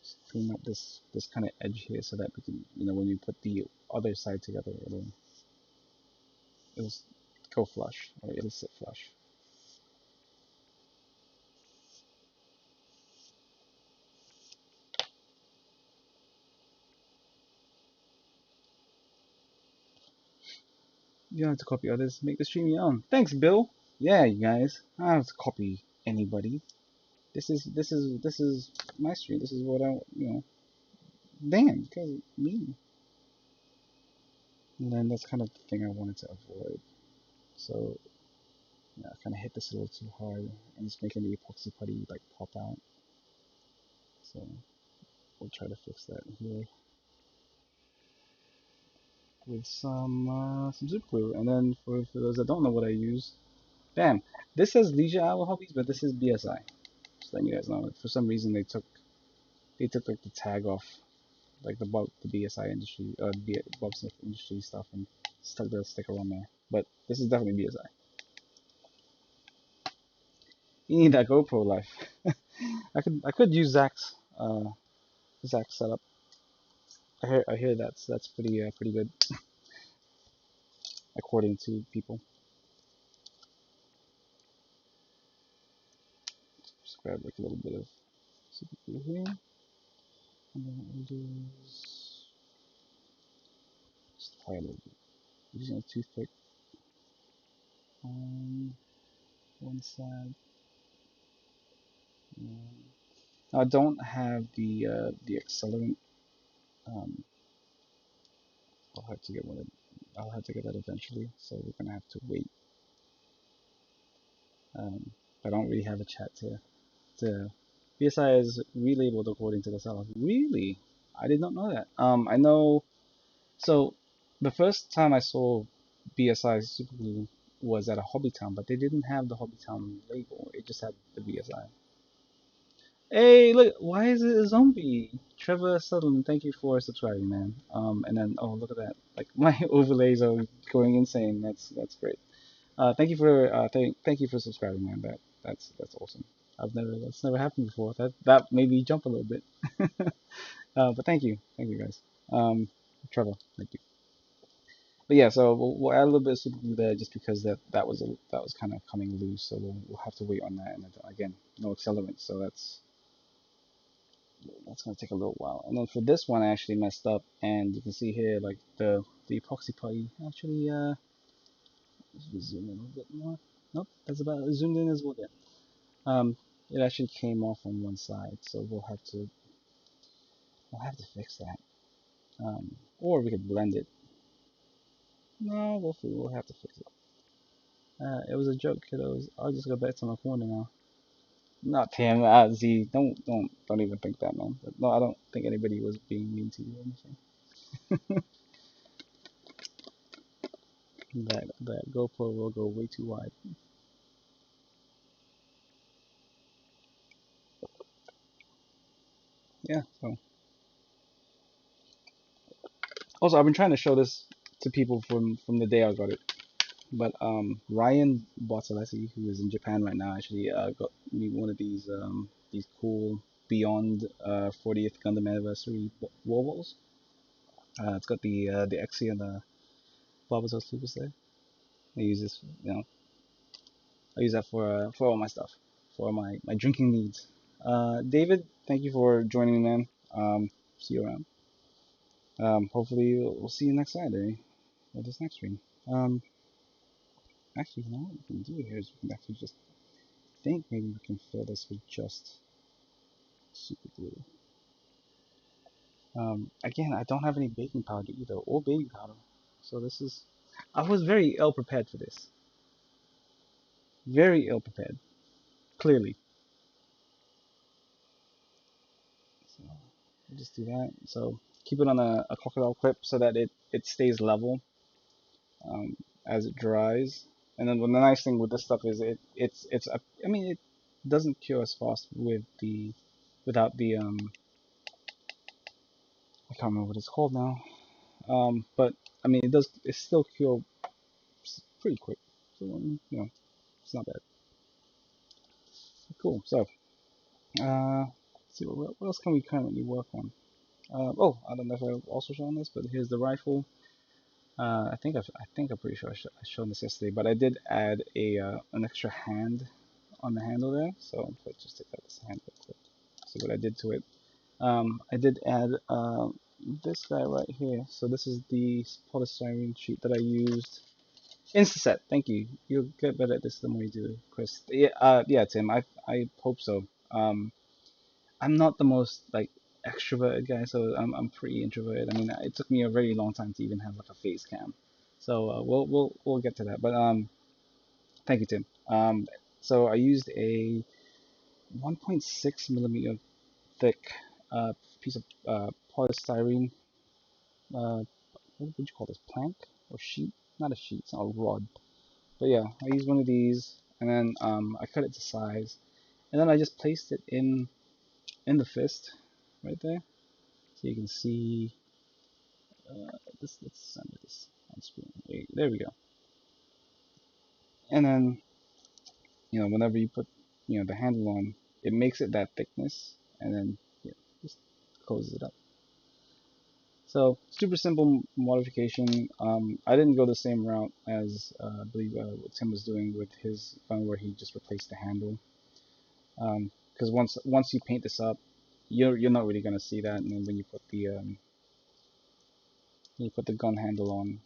just clean up this kind of edge here so that we can when you put the other side together it'll go flush or it'll sit flush. You don't have to copy others. Make the stream your own. Thanks, Bill. Yeah, you guys. I don't have to copy anybody. This is my stream. This is what damn, because me. And then that's kind of the thing I wanted to avoid. So I kind of hit this a little too hard, and it's making the epoxy putty like pop out. So we'll try to fix that here with some super glue. And then for those that don't know what I use, bam, this says Leisure Hour Hobbies, but this is BSI. Just letting you guys know. For some reason they took like the tag off like the BSI industry Bob Smith industry stuff and stuck the sticker on there. But this is definitely BSI. You need that GoPro life. I could use Zach's setup. I hear that's pretty good according to people. Just grab like a little bit of super glue here, and then what we'll do is just apply a little bit. Using a toothpick on one side. Now I don't have the accelerant. Um, I'll have to get one. I'll have to get that eventually, so we're gonna have to wait. Um, I don't really have a chat to. BSI is relabeled according to the seller. Really, I did not know that. I know. So, the first time I saw BSI Superglue was at a Hobbytown, but they didn't have the Hobbytown label. It just had the BSI. Hey, look, why is it a zombie? Trevor Sutherland, thank you for subscribing, man. And then oh look at that, like my overlays are going insane. That's great. Thank you for subscribing, man. That's awesome. That's never happened before. That made me jump a little bit. But thank you guys. Um, Trevor, thank you. But yeah, so we'll add a little bit of super glue there just because that was kind of coming loose. So we'll have to wait on that. And again, no accelerant, so that's gonna take a little while. And then for this one, I actually messed up, and you can see here like the epoxy putty actually zoom in a little bit more. Nope, that's about zoomed in as well. There. It actually came off on one side, so we'll have to fix that. Or we could blend it. No, we'll have to fix it. It was a joke, kiddos. I'll just go back to my corner now. Not him, Z. Don't even think that, man. But no, I don't think anybody was being mean to you or anything. That GoPro will go way too wide. Yeah. So also, I've been trying to show this to people from the day I got it. But Ryan Bartolesi, who is in Japan right now, actually got me one of these cool Beyond 40th Gundam Anniversary wall balls. It's got the Exi and the Bulbasaur Super Set. I use this, I use that for all my stuff, for all my drinking needs. David, thank you for joining me, man. See you around. Hopefully we'll see you next Saturday or this next stream. Um, Actually, you know what we can do here is we can actually just think maybe we can fill this with just super glue. Again, I don't have any baking powder either, or baby powder. So this is, I was very ill prepared for this. Very ill prepared, clearly. So we'll just do that. So keep it on a crocodile clip so that it stays level as it dries. And then the nice thing with this stuff is I mean it doesn't cure as fast with the without the I can't remember what it's called now. But I mean it still cure pretty quick. So you know it's not bad. Cool. So let's see what else can we currently work on. Oh, I don't know if I've also shown this, but here's the rifle. I think I'm pretty sure I showed this yesterday, but I did add a an extra hand on the handle there. So if I just take out this hand real quick, see what I did to it. I did add this guy right here. So this is the polystyrene sheet that I used. Instaset. Thank you. You'll get better at this the more you do, Chris. Yeah, yeah, Tim. I hope so. I'm not the most like extroverted guy, so I'm pretty introverted. I mean, it took me a very long time to even have like a face cam. So we'll get to that. But thank you, Tim. So I used a 1.6 millimeter thick piece of polystyrene. What would you call this? Plank or sheet? Not a sheet. It's not a rod. But yeah, I used one of these, and then I cut it to size, and then I just placed it in the fist, right there. So you can see this. Let's send this on screen. There we go. And then whenever you put the handle on, it makes it that thickness, and then just closes it up. So super simple modification. I didn't go the same route as I believe what Tim was doing with his gun, where he just replaced the handle. Because once you paint this up, you're not really gonna see that, and then when you put the gun handle on,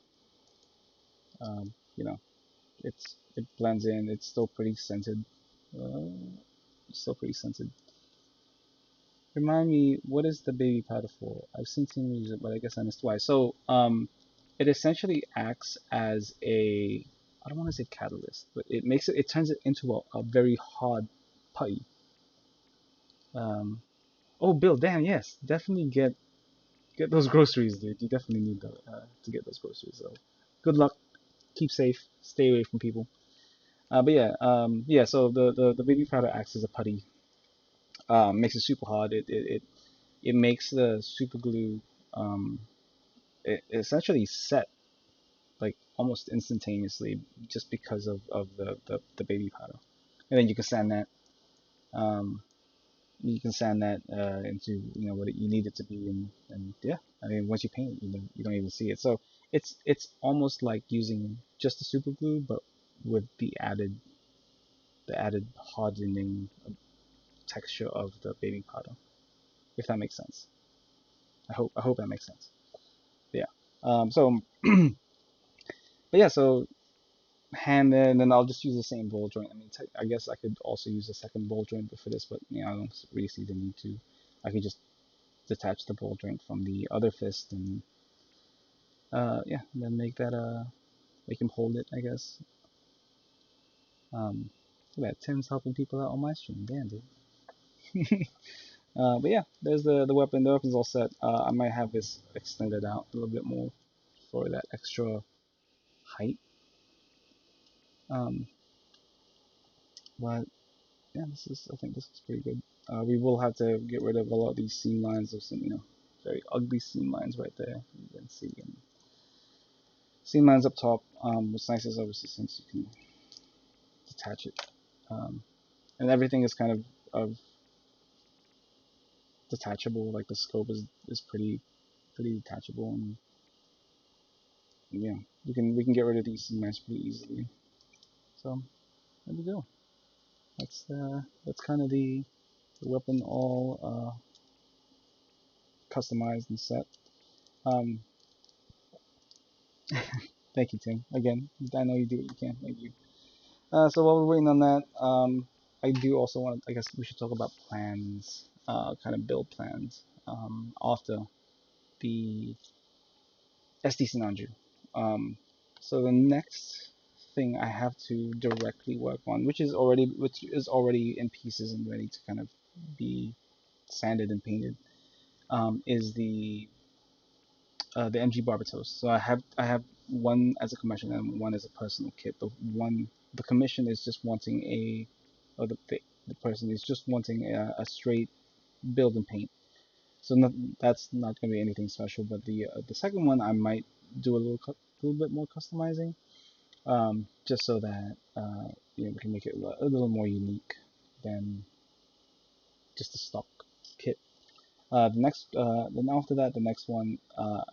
you know, it blends in. It's still pretty scented. Uh, Still pretty scented. Remind me, what is the baby powder for? I've seen team use it, but I guess I missed why. So, it essentially acts as I don't want to say catalyst, but it turns it into a very hard putty. Um, oh, Bill, damn, yes, definitely get those groceries, dude. You definitely need to get those groceries. So, good luck, keep safe, stay away from people. But yeah, yeah. So the baby powder acts as a putty, makes it super hard. It makes the super glue um, it essentially set like almost instantaneously just because of the baby powder. And then um, you can sand that into what you need it to be, and yeah, I mean once you paint it, you don't even see it. So it's almost like using just the super glue, but with the added hardening texture of the baby powder, if that makes sense. I hope that makes sense. But yeah. So, but yeah. So hand there, and then I'll just use the same ball joint. I mean, I guess I could also use a second ball joint for this, but I don't really see the need to. I could just detach the ball joint from the other fist, and yeah, and then make him hold it, I guess. Look at that, Tim's helping people out on my stream, damn dude. But yeah, there's the weapon. The weapon's all set. I might have this extended out a little bit more for that extra height. Um, but yeah, I think this is pretty good. We will have to get rid of a lot of these seam lines. There's some, very ugly seam lines right there. You can see seam lines up top. What's nice is obviously since you can detach it, um, and everything is kind of detachable. Like the scope is pretty detachable, and yeah, we can get rid of these seam lines pretty easily. So there we go. That's kind of the weapon all customized and set. Um, Thank you, Tim. Again, I know you do what you can. Thank you. So while we're waiting on that, I do also want to, I guess we should talk about plans, kind of build plans, after the SD Sinanju. Um, so the next thing I have to directly work on, which is already in pieces and ready to kind of be sanded and painted, is the MG Barbatos. So I have one as a commission and one as a personal kit. The commission is just wanting or the person is just wanting a straight build and paint. So that's not going to be anything special. But the second one I might do a little bit more customizing, just so that we can make it a little more unique than just the stock kit. Then after that, the next one, I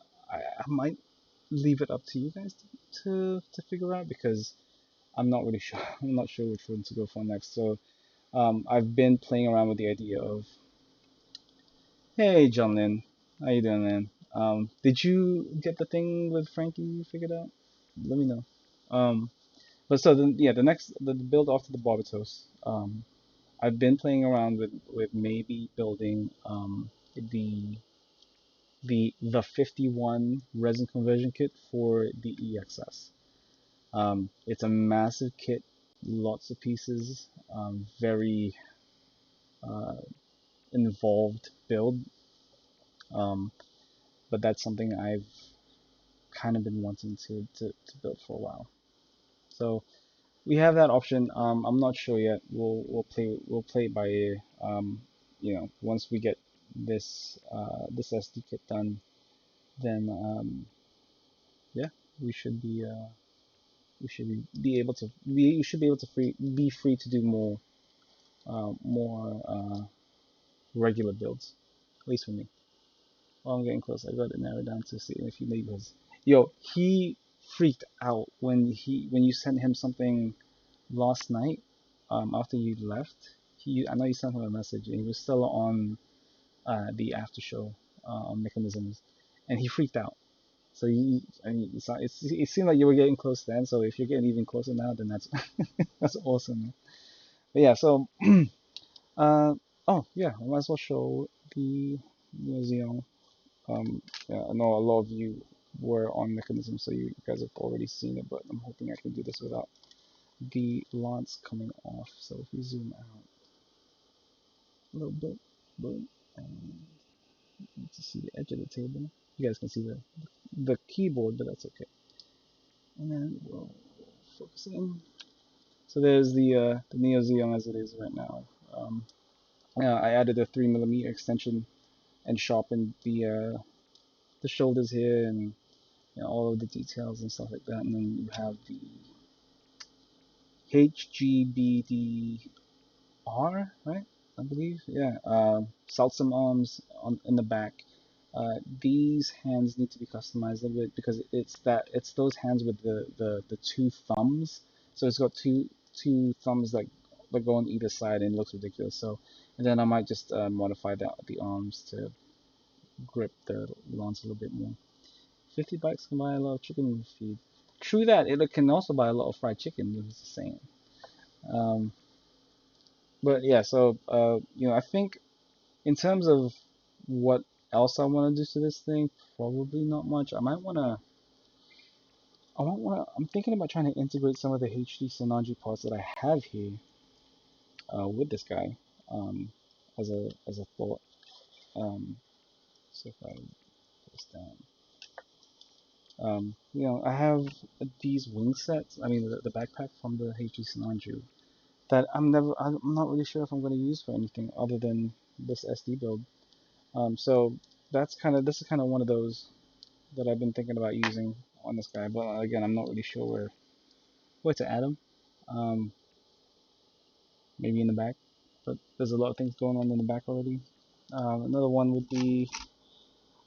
might leave it up to you guys to figure out because I'm not really sure. I'm not sure which one to go for next. So I've been playing around with the idea of, hey, John Lin, how you doing, man? Did you get the thing with Frankie figured out? Let me know. Um, but so then, yeah, the build after the Barbatos. I've been playing around with maybe building the the 51 resin conversion kit for the EXS. It's a massive kit, lots of pieces, very uh, involved build. Um, but that's something I've kind of been wanting to build for a while. So we have that option. I'm not sure yet. We'll play it by ear. Once we get this SD kit done, then yeah, we should be able to we should be able to be free to do more regular builds, at least for me. Oh, I'm getting close. I got it narrowed down to see in a few neighborhoods. Yo, he freaked out when you sent him something last night, after you left. I know you sent him a message, and he was still on the after show mechanisms, and he freaked out. So I mean, it seemed like you were getting close then. So if you're getting even closer now, then that's that's awesome. But yeah, so oh yeah, I might as well show the museum. Yeah, I know a lot of you were on mechanism, so you guys have already seen it, but I'm hoping I can do this without the lance coming off. So if we zoom out a little bit, boom, and you can see the edge of the table. You guys can see the keyboard, but that's okay. And then we'll focus in. So there's the Neo Xeon as it is right now. Um, I added a 3mm extension and sharpened the shoulders here and all of the details and stuff like that. And then you have the HGBDR, right? I believe, yeah. Salsam arms in the back. These hands need to be customized a little bit because it's those hands with the two thumbs. So it's got two thumbs that go on either side and it looks ridiculous. So and then I might just modify the arms to grip the lance a little bit more. 50 bucks can buy a lot of chicken feed. True that, it can also buy a lot of fried chicken, it was the same. Um, but yeah, so I think in terms of what else I want to do to this thing, probably not much. I'm thinking about trying to integrate some of the HD Sinanji parts that I have here with this guy, um, as a thought. So if I put this down, I have these wing sets. I mean, the backpack from the HD Sinanju that I'm not really sure if I'm going to use for anything other than this SD build. So this is kind of one of those that I've been thinking about using on this guy, but again, I'm not really sure where to add him. Um, Maybe in the back, but there's a lot of things going on in the back already. Another one would be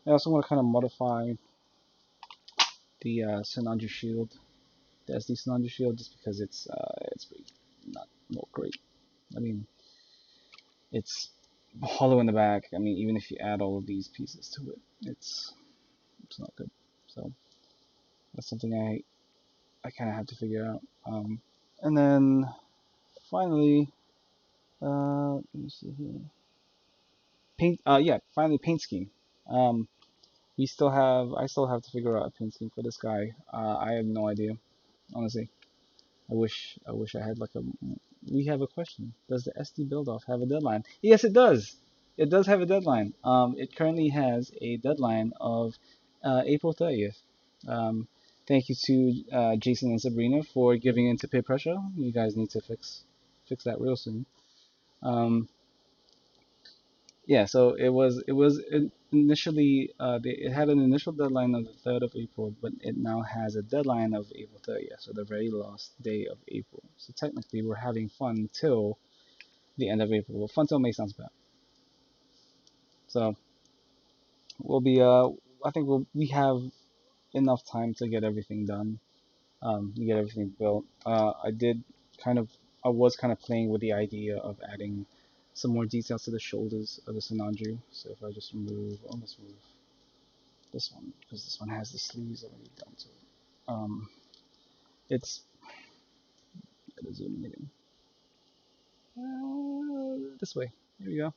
I also want to kind of modify the Sinanju shield, the SD Sinanju shield, just because it's really not great. I mean, it's hollow in the back. I mean, even if you add all of these pieces to it, it's It's not good. So that's something I kind of have to figure out. And then finally, let me see here. Paint. Yeah, finally paint scheme. Um, I still have to figure out a paint scheme for this guy. I have no idea, honestly. I wish I had like a. We have a question. Does the SD build off have a deadline? Yes, it does. It does have a deadline. It currently has a deadline of April 30th. Um, thank you to Jason and Sabrina for giving in to peer pressure. You guys need to fix that real soon. Um, yeah, so it was initially it had an initial deadline of the 3rd of April, but it now has a deadline of April 30th, so the very last day of April. So technically, we're having fun till the end of April. Well, fun till May sounds bad. So we'll be I think we have enough time to get everything done, to get everything built. I was kind of playing with the idea of adding some more details to the shoulders of the Sinanju. So if I just remove, let's remove this one because this one has the sleeves already done to it. It's gotta zoom in again. This way. There we go.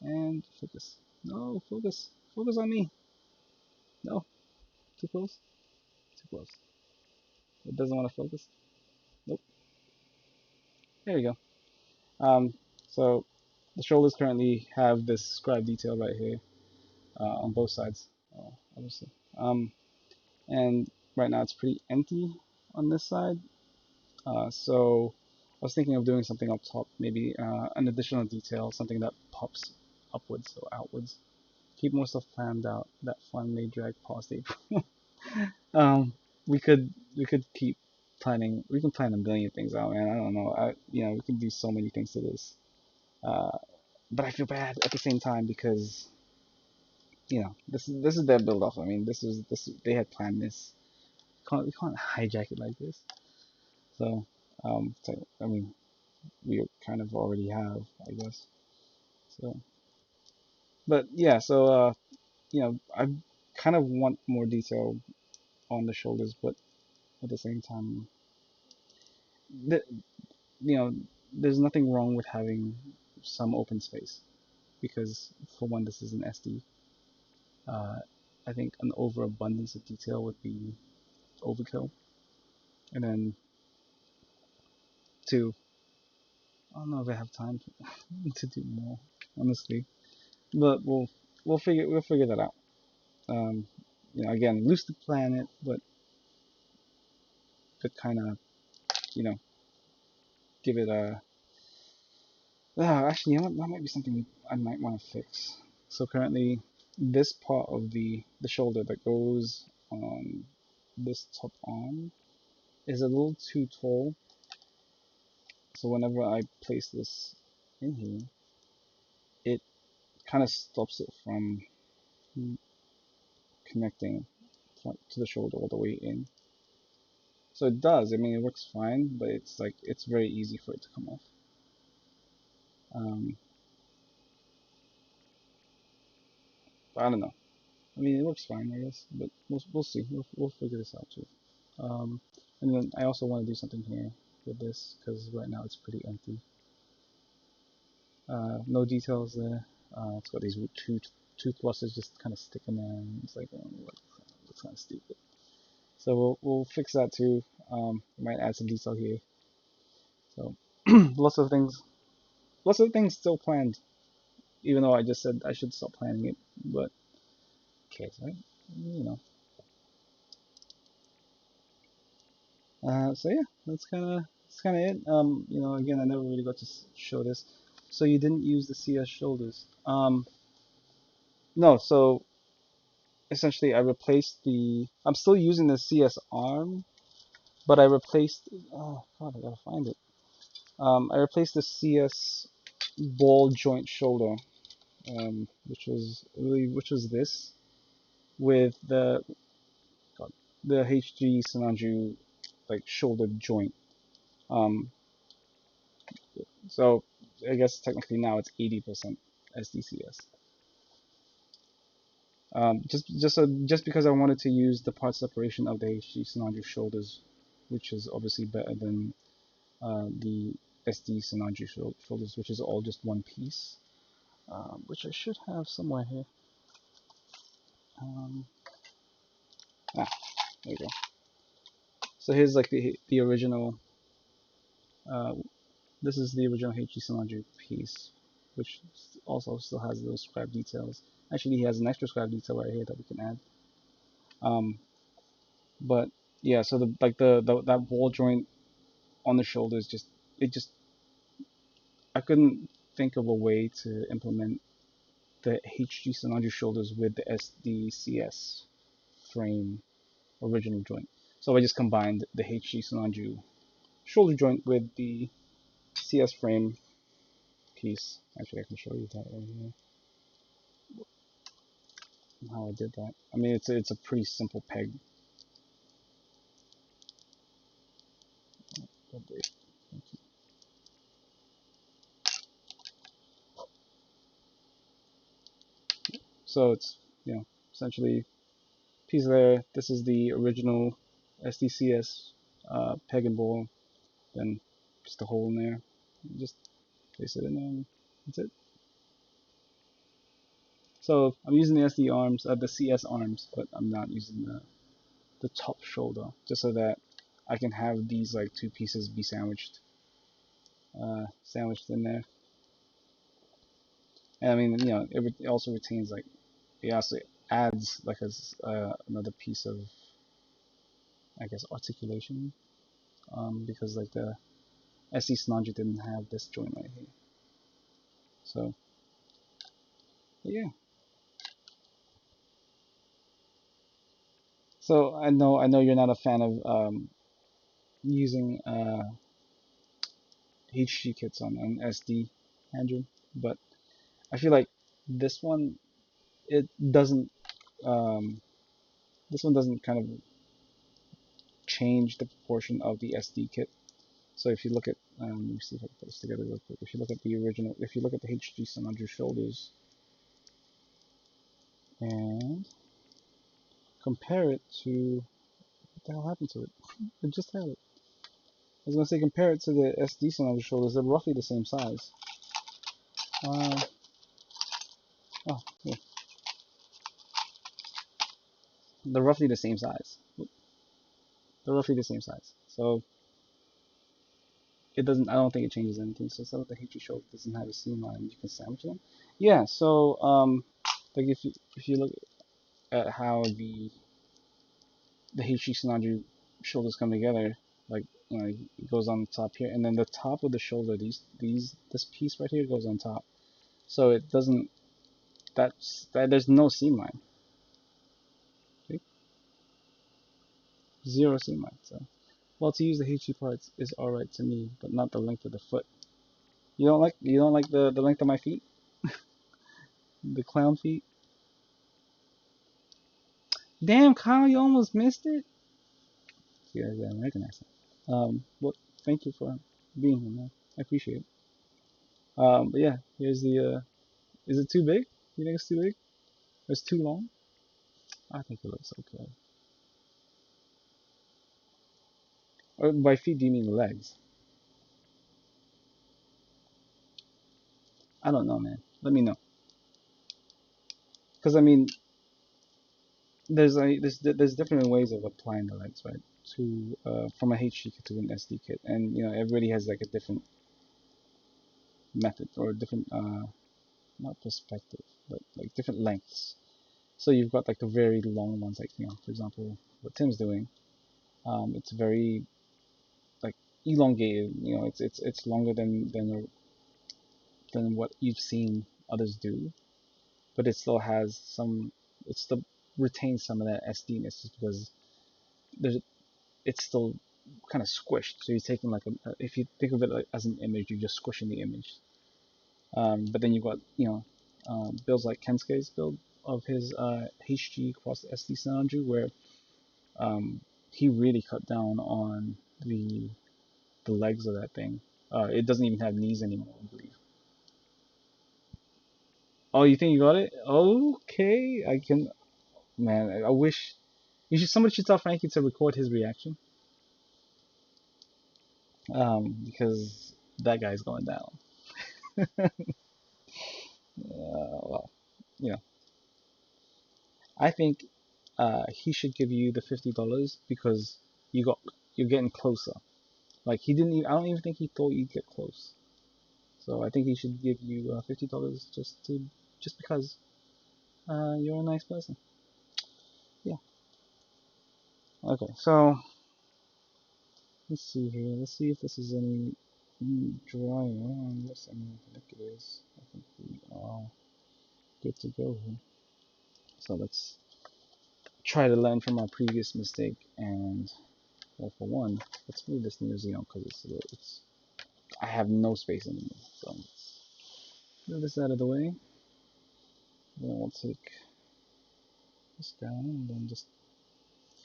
And focus. No, focus. Focus on me. No, too close. Too close. It doesn't want to focus. Nope. There you go. So the shoulders currently have this scribe detail right here on both sides, obviously. And right now it's pretty empty on this side. So I was thinking of doing something up top, maybe an additional detail, something that pops upwards or outwards. Keep more stuff planned out. That fun may drag past April. We could keep planning. We can plan a million things out, man. I don't know. We can do so many things to this. Uh, but I feel bad at the same time because this is their build off. I mean, they had planned this. We can't hijack it like this. So I mean, we kind of already have, I guess. So, but yeah, so I kind of want more detail on the shoulders, but at the same time, th you know, there's nothing wrong with having some open space because for one, this is an SD. Uh, I think an overabundance of detail would be overkill, and then two, I don't know if I have time to do more, honestly, but we'll figure that out. Um, again, loose to plan it, but to kind of, you know, give it a. Actually, you know what? That might be something I might want to fix. So currently, this part of the shoulder that goes on this top arm is a little too tall. So whenever I place this in here, it kind of stops it from connecting to the shoulder all the way in. So it does. I mean, it works fine, but it's like it's very easy for it to come off. Um, but I don't know. I mean, it works fine, I guess, but we'll see. We'll figure this out too. Um, and then I also want to do something here with this because right now it's pretty empty. No details there. It's got these tooth brushes just kind of sticking there, and it's like, looks kind of stupid. So we'll fix that too. We might add some detail here. So lots of things, still planned. Even though I just said I should stop planning it, but okay, right? You know. So yeah, that's kind of it. Again, I never really got to show this. So you didn't use the CS shoulders. No. So essentially, I replaced the. I'm still using the CS arm, but I replaced. Oh God, I gotta find it. I replaced the CS ball joint shoulder, which was this with God, the HG Sinanju like shoulder joint. Um, So I guess technically now it's 80% SDCS. Just because I wanted to use the part separation of the HG Sinanju shoulders, which is obviously better than the SD Sinanju shoulders, which is all just one piece, which I should have somewhere here. Um, ah, there we go. So here's like the original. Uh, this is the original HG Sinanju piece, which also still has those scribe details. Actually, he has an extra scribe detail right here that we can add. Um, but yeah, so the that ball joint on the shoulders just it just I couldn't think of a way to implement the HG Sinanju shoulders with the SDCS frame original joint. So I just combined the HG Sinanju shoulder joint with the CS frame piece. Actually, I can show you that right here. How I did that. I mean, it's a pretty simple peg. So it's essentially piece there. This is the original SDCS peg and ball. Then just a hole in there. Just place it in there. And that's it. So I'm using the SD arms, the CS arms, but I'm not using the top shoulder, just so that I can have these like two pieces be sandwiched in there. And I mean, it also retains like it also adds like another piece of I guess articulation, because like the SC Sinanju didn't have this joint right here. So yeah. So I know you're not a fan of using HG kits on an SD engine, but I feel like this one it doesn't um, this one doesn't kind of change the proportion of the SD kit. So if you look at let me see if I can put this together real quick. If you look at the original, if you look at the HG Sinanju shoulders and compare it to what the hell happened to it? It just had it. I was gonna say compare it to the SD Sinanju shoulders. They're roughly the same size. Uh, oh, yeah. They're roughly the same size. They're roughly the same size. So it doesn't. I don't think it changes anything. So some of the HG shoulder doesn't have a seam line. You can sandwich them. Yeah. So like if you look at how the HG Sinanju shoulders come together, like it goes on the top here, and then the top of the shoulder, this piece right here goes on top. So it doesn't. There's no seam line. See? Zero seam line. So well, to use the HG parts is alright to me, but not the length of the foot. You don't like the length of my feet? The clown feet? Damn, Kyle, you almost missed it. See, I got American accent. Well, thank you for being here, man. I appreciate it. But yeah, here's the. Is it too big? You think it's too big? It's too long? I think it looks okay. Or by feet, do you mean the legs? I don't know, man. Let me know. Because I mean, there's different ways of applying the legs, right? To from a HG kit to an SD kit, and everybody has like a different method or different not perspective, but like different lengths. So you've got like the very long ones, like for example, what Tim's doing. It's very like elongated. It's longer than what you've seen others do, but it still has some. It still retains some of that SD-ness just because there's it's still kind of squished. So you're taking like if you think of it like as an image, you're just squishing the image. But then you've got builds like Kensuke's build of his HG cross SD Sinanju, where he really cut down on the legs of that thing. It doesn't even have knees anymore, I believe. Oh, you think you got it? Okay, I can. Man, I wish somebody should tell Frankie to record his reaction. Because that guy's going down. Well, you know, I think he should give you the $50 because you're getting closer. Like he didn't even, I don't even think he thought you'd get close. So I think he should give you $50 just because you're a nice person. Yeah. Okay. So let's see here. Let's see if this is any drier. Yes, I think it is. I think we are good to go here. So let's try to learn from our previous mistake and well, for one, let's move this near Xeon because it's I have no space anymore. So let's move this out of the way. Then we'll take this down and then just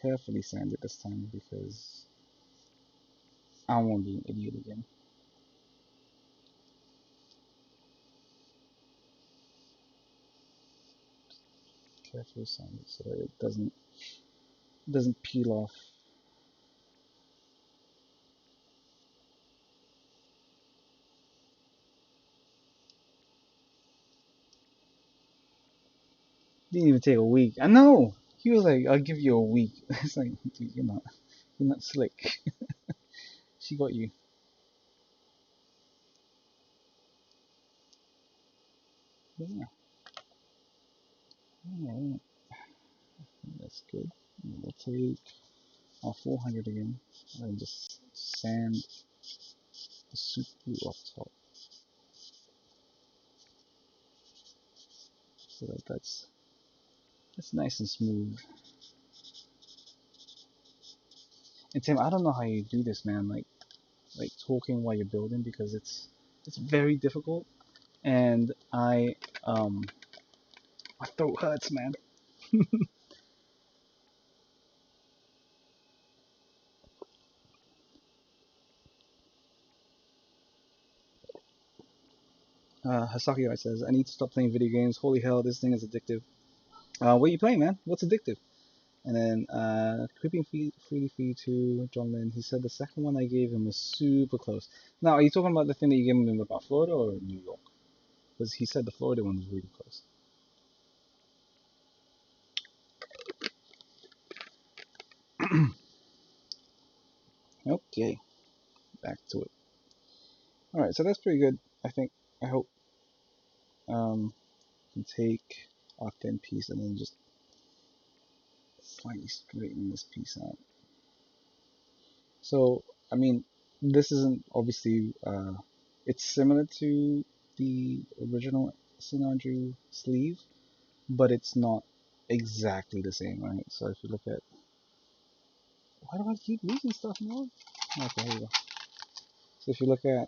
carefully sand it this time because I don't want to be an idiot again. Carefully sand it so that it doesn't peel off. Didn't even take a week. I know. He was like, "I'll give you a week." It's like, dude, you're not slick. She got you. Yeah, alright, that's good. We'll take our 400 again and just sand the super up top so that that's nice and smooth. And Tim, I don't know how you do this, man. Like talking while you're building because it's very difficult, and my throat hurts, man. Hasaki says, I need to stop playing video games. Holy hell, this thing is addictive. What are you playing, man? What's addictive? And then Creeping Freely Free to John Lynn. He said the second one I gave him was super close. Now, are you talking about the thing that you gave him about Florida or New York? Because he said the Florida one was really close. Okay, back to it. All right, so that's pretty good. I think. I hope. Can take our thin piece and then just slightly straighten this piece out. So, I mean, this isn't obviously, it's similar to the original Sinanju sleeve, but it's not exactly the same, right? So if you look at, why do I keep losing stuff now? Okay, here we go. So if you look at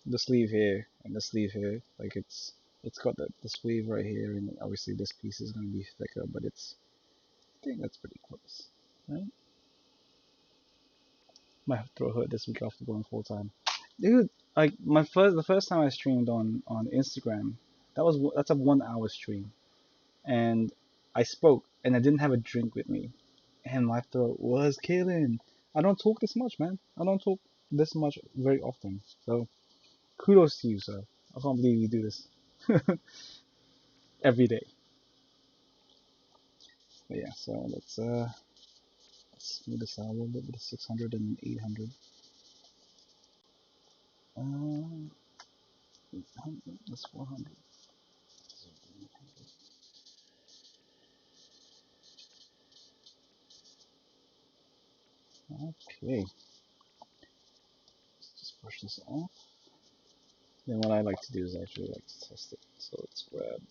the sleeve here and the sleeve here, like it's got the sleeve right here, and obviously this piece is going to be thicker, but I think that's pretty close, right? My throat hurt this week after going full time. Dude, like the first time I streamed on Instagram, that's a 1 hour stream, and I spoke and I didn't have a drink with me, and my throat was killing. I don't talk this much, man. I don't talk this much very often. So kudos to you, sir. I can't believe you do this every day. But yeah, so let's smooth this out a little bit with the 600 and 800. 800, that's 400. Okay, let's just brush this off. Then what I like to do is actually like to test it. So let's grab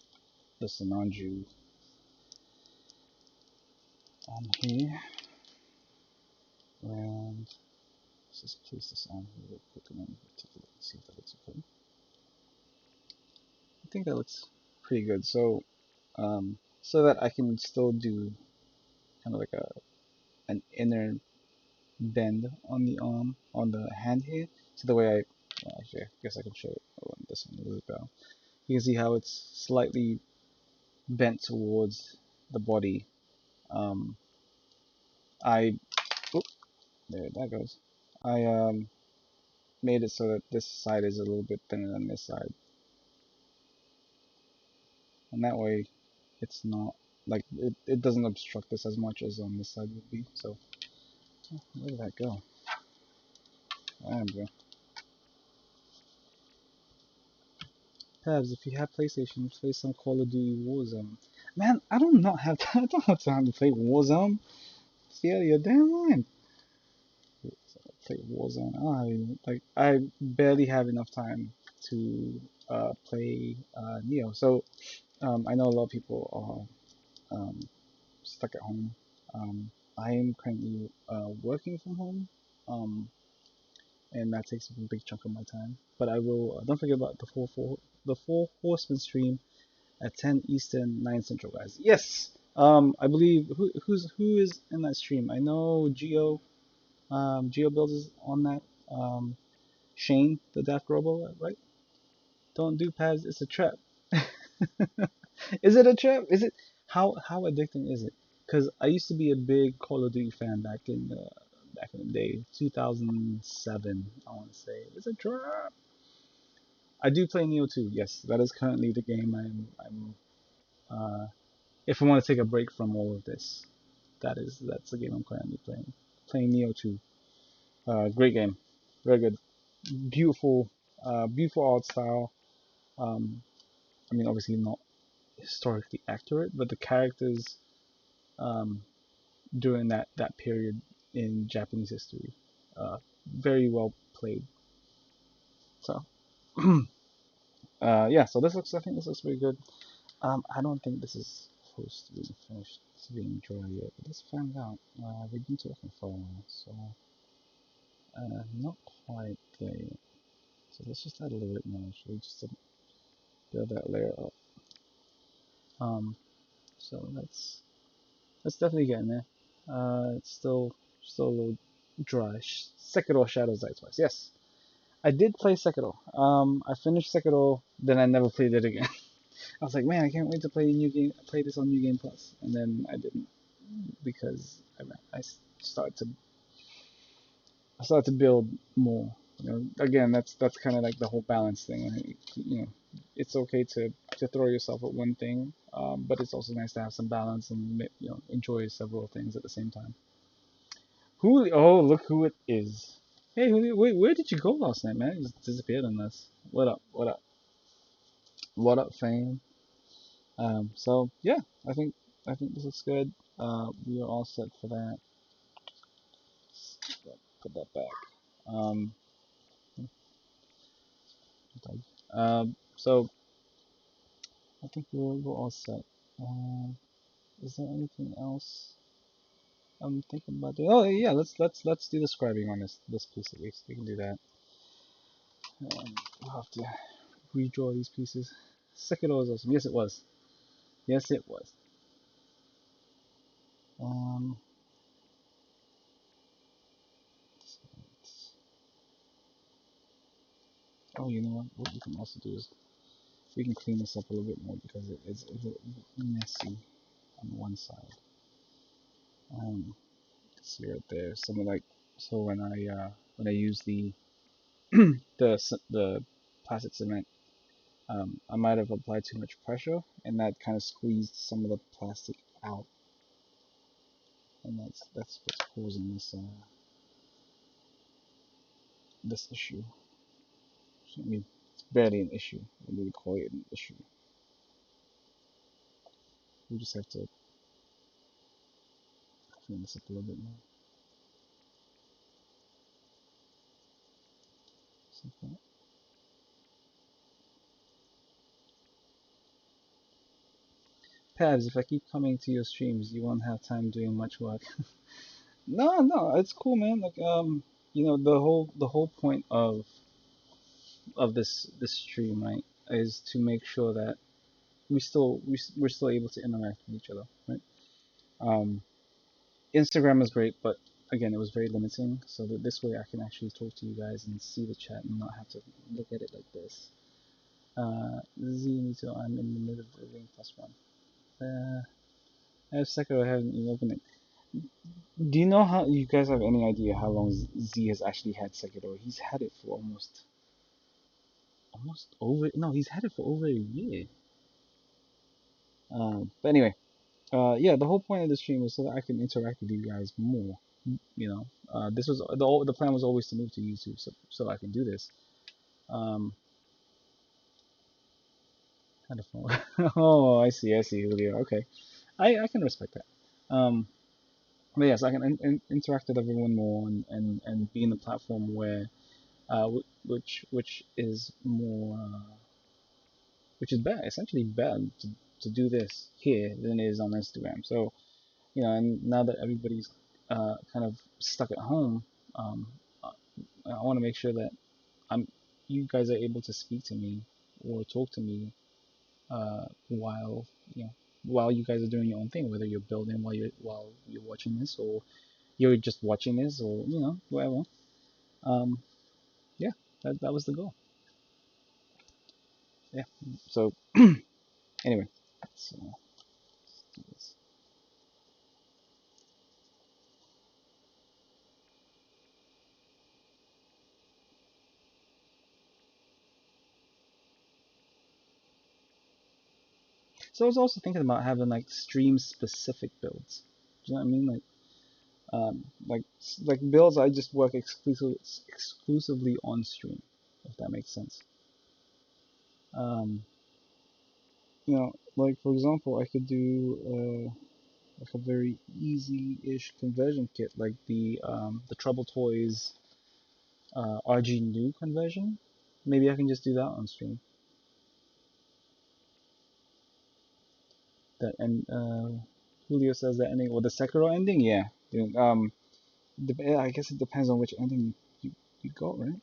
the Sinanju on here, and let's just place this on here real quick and then take a look and see if that looks okay. I think that looks pretty good. So that I can still do kind of like an inner bend on the arm, on the hand here. So the way well, actually, I guess I can show it on this one a little bit better. You can see how it's slightly bent towards the body, Um, I oop, there that goes. I made it so that this side is a little bit thinner than this side, and that way it's not like it doesn't obstruct this as much as on this side would be. So where did that go? There we go. Tabs, if you have PlayStation, play some Call of Duty Warzone. Man, I do not have I don't have time to play Warzone. Stay out of your damn mind. Play Warzone. I barely have enough time to play Neo. So I know a lot of people are stuck at home. Um, I am currently working from home, um, and that takes a big chunk of my time. But I will don't forget about the four horsemen stream at 10 Eastern, 9 Central, guys. Yes. I believe who is in that stream. I know Geo Builds is on that. Shane, the Daft Robo, right? Don't do pads. It's a trap. Is it a trap? Is it how addicting is it? Because I used to be a big Call of Duty fan back in the day, 2007. I want to say it's a trap. I do play Neo 2. Yes, that is currently the game I'm if I want to take a break from all of this, that's the game I'm currently playing. Playing Neo 2. Great game, very good, beautiful, beautiful art style. Um, I mean, obviously not historically accurate, but the characters um, during that period in Japanese history, very well played. So, yeah. So I think this looks pretty good. I don't think this is close to being finished, to being dry yet, but let's find out. We've been talking for a while, so not quite there yet. So let's just add a little bit more, actually, just to build that layer up. Um, so that's definitely getting there. It's still a little dry. Sekiro Shadows Die Twice. Yes, I did play Sekiro. I finished Sekiro, then I never played it again. I was like, man, I can't wait to play a new game. Play this on New Game Plus, and then I didn't because I started to I started to build more. You know, again, that's kind of like the whole balance thing. Right? You know, it's okay to throw yourself at one thing, but it's also nice to have some balance and enjoy several things at the same time. Who? Oh, look who it is. Hey, wait, where did you go last night, man? You just disappeared on us. What up? What up? What up, fam? So yeah, I think this looks good. We are all set for that. Put that back. Um, so I think we're all set. Is there anything else I'm thinking about doing? Oh yeah, let's do the scribing on this piece at least. We can do that. We'll have to redraw these pieces. Sekiro was awesome. Yes, it was. Yes, it was. Um, oh, you know what? What we can also do is we can clean this up a little bit more because it's a little messy on one side. See right there. Some of like so when I use the plastic cement, I might have applied too much pressure, and that kind of squeezed some of the plastic out, and that's what's causing this issue. I mean, it's barely an issue. I wouldn't call it an issue. We just have to clean this up a little bit more. Like Pabs, if I keep coming to your streams, you won't have time doing much work. No, it's cool, man. Like, the whole point of this stream, right, is to make sure that we're still able to interact with each other, right? Um, Instagram is great, but again, it was very limiting. So that this way, I can actually talk to you guys and see the chat and not have to look at it like this. Z, me too. I'm in the middle of the plus one. I have Sekiro. I haven't even opened it. Do you know how you guys have any idea how long Z has actually had Sekiro? He's had it for almost over. No, he's had it for over a year. But anyway, yeah, the whole point of the stream was so that I can interact with you guys more. You know, this was the plan was always to move to YouTube, so I can do this. Um, kind of fun. Oh, I see, Julio. Okay, I can respect that. But yes, I can interact with everyone more and be in the platform where which is more which is better, essentially better to do this here than it is on Instagram. So you know, and now that everybody's kind of stuck at home, um, I, I want to make sure that I'm you guys are able to speak to me or talk to me while you know while you guys are doing your own thing, whether you're building while you're watching this or you're just watching this or you know whatever. Um, yeah, that was the goal. Yeah. So anyway, so so I was also thinking about having like stream specific builds. Do you know what I mean? Like like builds I just work exclusively on stream, if that makes sense. Um, you know, like for example, I could do like a very easy-ish conversion kit, like the Trouble Toys RG new conversion. Maybe I can just do that on stream. That and Julio says that ending or the Sekiro ending, yeah. I guess it depends on which ending you got, right?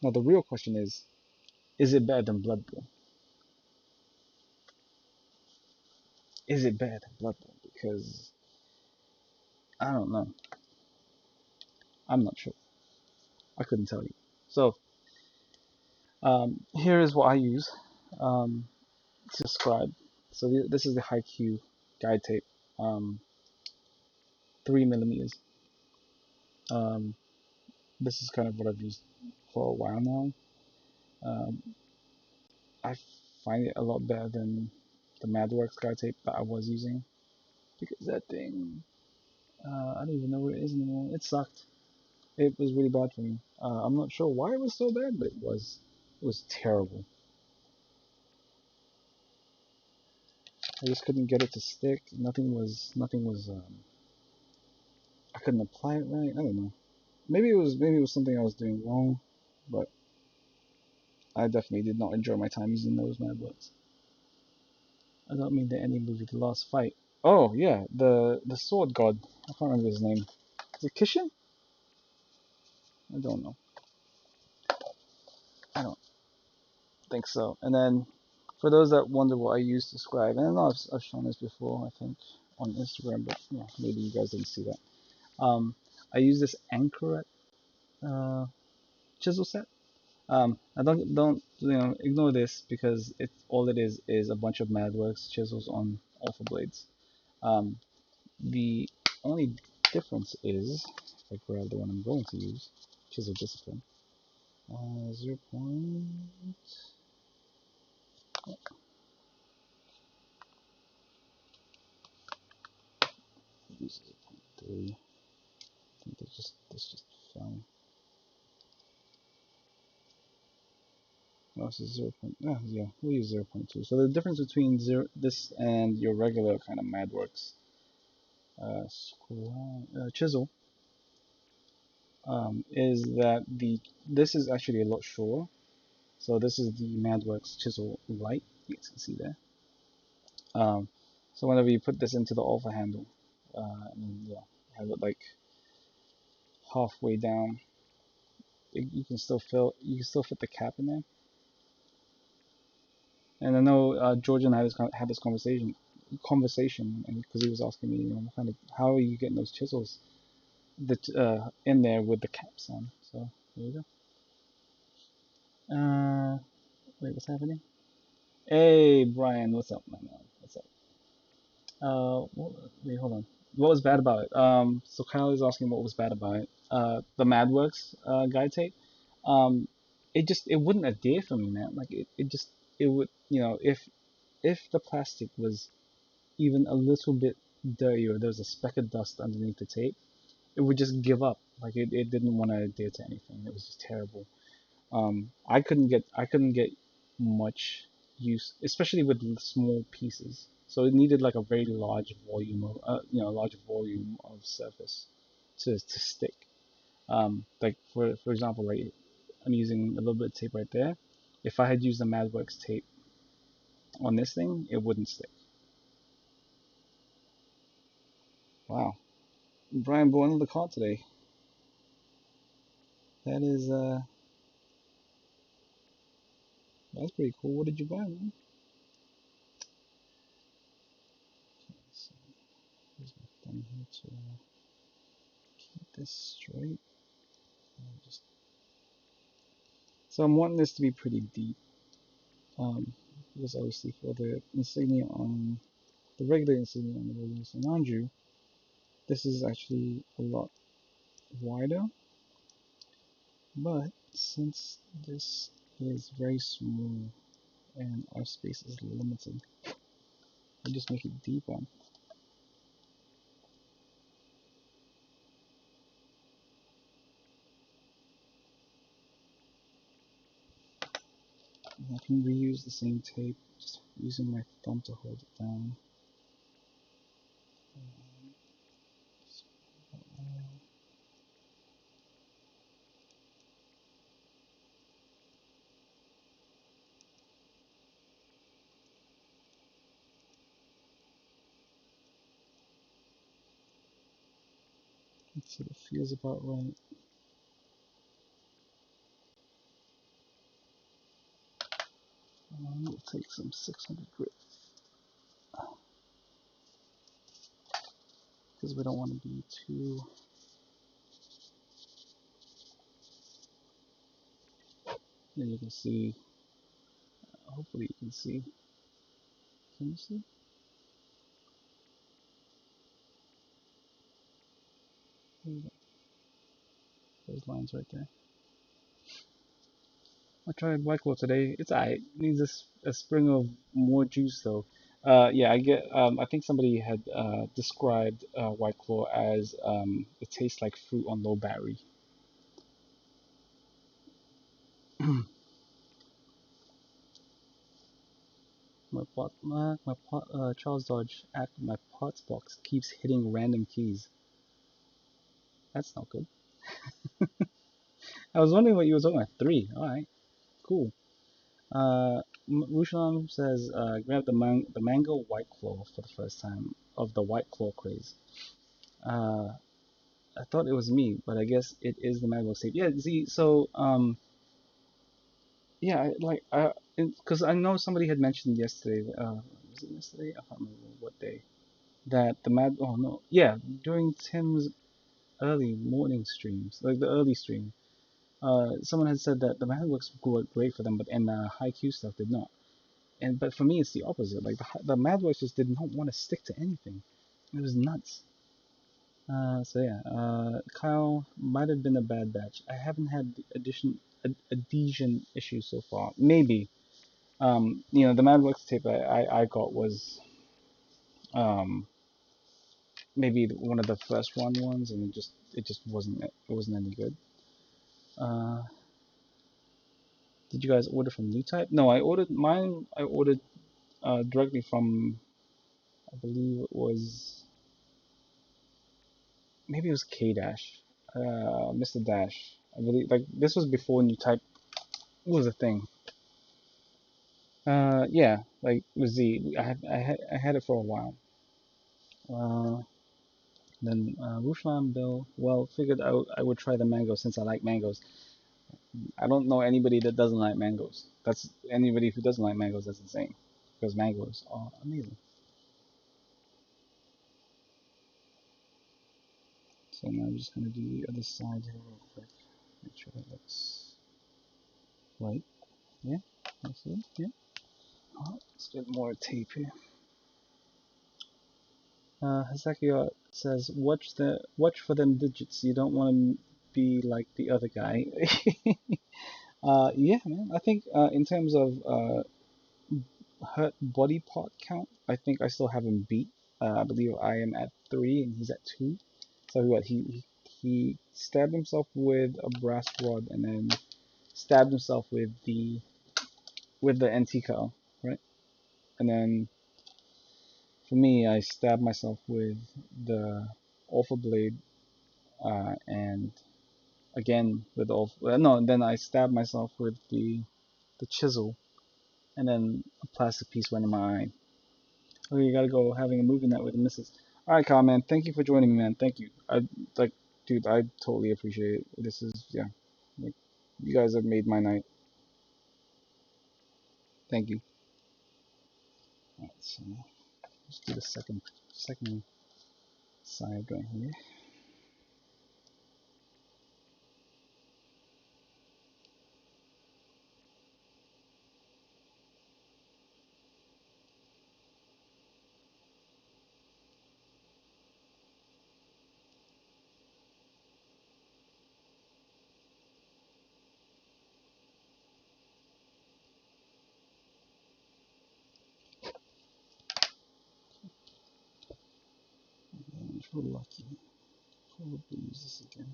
Now the real question is it better than Bloodborne? Is it better than Bloodborne? Because I don't know. I'm not sure. I couldn't tell you. So here is what I use um, to scribe. So this is the Haiku guide tape, 3 millimeters. Um, this is kind of what I've used for a while now. Um, I find it a lot better than the MadWorks guide tape that I was using because that thing, I don't even know where it is anymore. It sucked. It was really bad for me. I'm not sure why it was so bad, but it was. It was terrible. I just couldn't get it to stick. Nothing was. I couldn't apply it right. I don't know. Maybe it was something I was doing wrong, but I definitely did not enjoy my time using those MadWorks. I don't mean the ending movie, the last fight. Oh yeah, the sword god. I can't remember his name. Is it Kishin? I don't know. I don't think so. And then for those that wonder what I use to scribe, and I know I've shown this before, I think on Instagram, but yeah, maybe you guys didn't see that. I use this Anchoret chisel set. I don't ignore this because it all it is a bunch of MadWorks chisels on alpha blades. Um, the only difference is if I grab the one I'm going to use, chisel discipline. 0. Use 0.3. I think this just fine. No, this is 0. Yeah, we'll use 0.2. So the difference between this and your regular kind of MadWorks chisel is that this is actually a lot shorter. So this is the MadWorks chisel light. You guys can see there. Um, so whenever you put this into the alpha handle, and yeah, have it like halfway down, you can still fit the cap in there. And I know George and I had this conversation, and because he was asking me, you know, how are you getting those chisels that in there with the caps on? So there you go. Uh, wait, what's happening? Hey, Brian, what's up, my man? What's up? Wait, hold on. What was bad about it? So Kyle is asking what was bad about it. The MadWorks guide tape. Um, it wouldn't adhere for me, man. Like it just it would if the plastic was even a little bit dirty or there was a speck of dust underneath the tape, it would just give up. Like it didn't want to adhere to anything. It was just terrible. I couldn't get much use, especially with small pieces. So it needed like a very large volume of large volume of surface to stick. Like for example, right, I'm using a little bit of tape right there. If I had used the MadWorks tape on this thing, it wouldn't stick. Wow, Brian bought another car today. That is that's pretty cool. What did you buy, man? So here's my thumb here to keep this straight. Just So I'm wanting this to be pretty deep, um, because obviously for the insignia on the regular insignia on the regular Sinanju, this is actually a lot wider, but since this is very small and our space is limited, I just make it deeper. And I can reuse the same tape, just using my thumb to hold it down. Let's see, it feels about right. We'll take some 600 grit because we don't want to be too. And you can see, hopefully you can see. Can you see those lines right there? I tried White Claw today. It's alright. Needs a spring of more juice though. Yeah, I get. I think somebody had described White Claw as it tastes like fruit on low battery. Charles Dodge app, my pots box keeps hitting random keys. That's not good. I was wondering what you were talking about. Three. All right, cool. Uh, Rushan says, grab the mango White Claw for the first time of the White Claw craze. Uh, I thought it was me, but I guess it is the MacBook Tape. Yeah, see, so yeah, because I know somebody had mentioned yesterday. Was it yesterday? I can't remember what day. That the Mad. Oh no, yeah, during Tim's early morning streams, like the early stream, someone had said that the MacBooks worked great for them, but and high Q stuff did not. And but for me, it's the opposite. Like the MacBooks just did not want to stick to anything. It was nuts. So yeah, Kyle might have been a bad batch. I haven't had adhesion issues so far. Maybe, the Madworks tape I got was um, maybe one of the first run ones, and it just wasn't any good. Uh, did you guys order from New Type? No, I ordered mine. I ordered directly from, I believe it was, maybe it was K Dash, Mr. Dash. I believe like this was before New Type was a thing. Yeah, like with Z, I had it for a while. Uh, then Ruslan Bill, well, figured I would try the mango since I like mangoes. I don't know anybody that doesn't like mangoes. That's anybody who doesn't like mangoes. That's insane, because mangoes are amazing. So now I'm just gonna do the other side here real quick. Make sure that looks right. Yeah, that's it. Yeah. Oh, let's get more tape here. Hasakiya says, watch for them digits. You don't want to be like the other guy. Yeah, man. I think in terms of hurt body part count, I think I still have him beat. I believe I am at 3 and he's at 2. So what he stabbed himself with a brass rod and then stabbed himself with the NT right? And then for me, I stabbed myself with the Alpha Blade, and again with Alpha. No, then I stabbed myself with the chisel, and then a plastic piece went in my eye. Oh, you gotta go having a movie night with the missus. All right, Kyle, man. Thank you for joining me, man. Thank you. Like, dude, I totally appreciate it. This is yeah, like, you guys have made my night. Thank you. All right, so let's do the second side right here. And if we're lucky, probably use this again.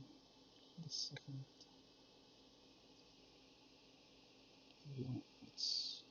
The second. Yeah, it's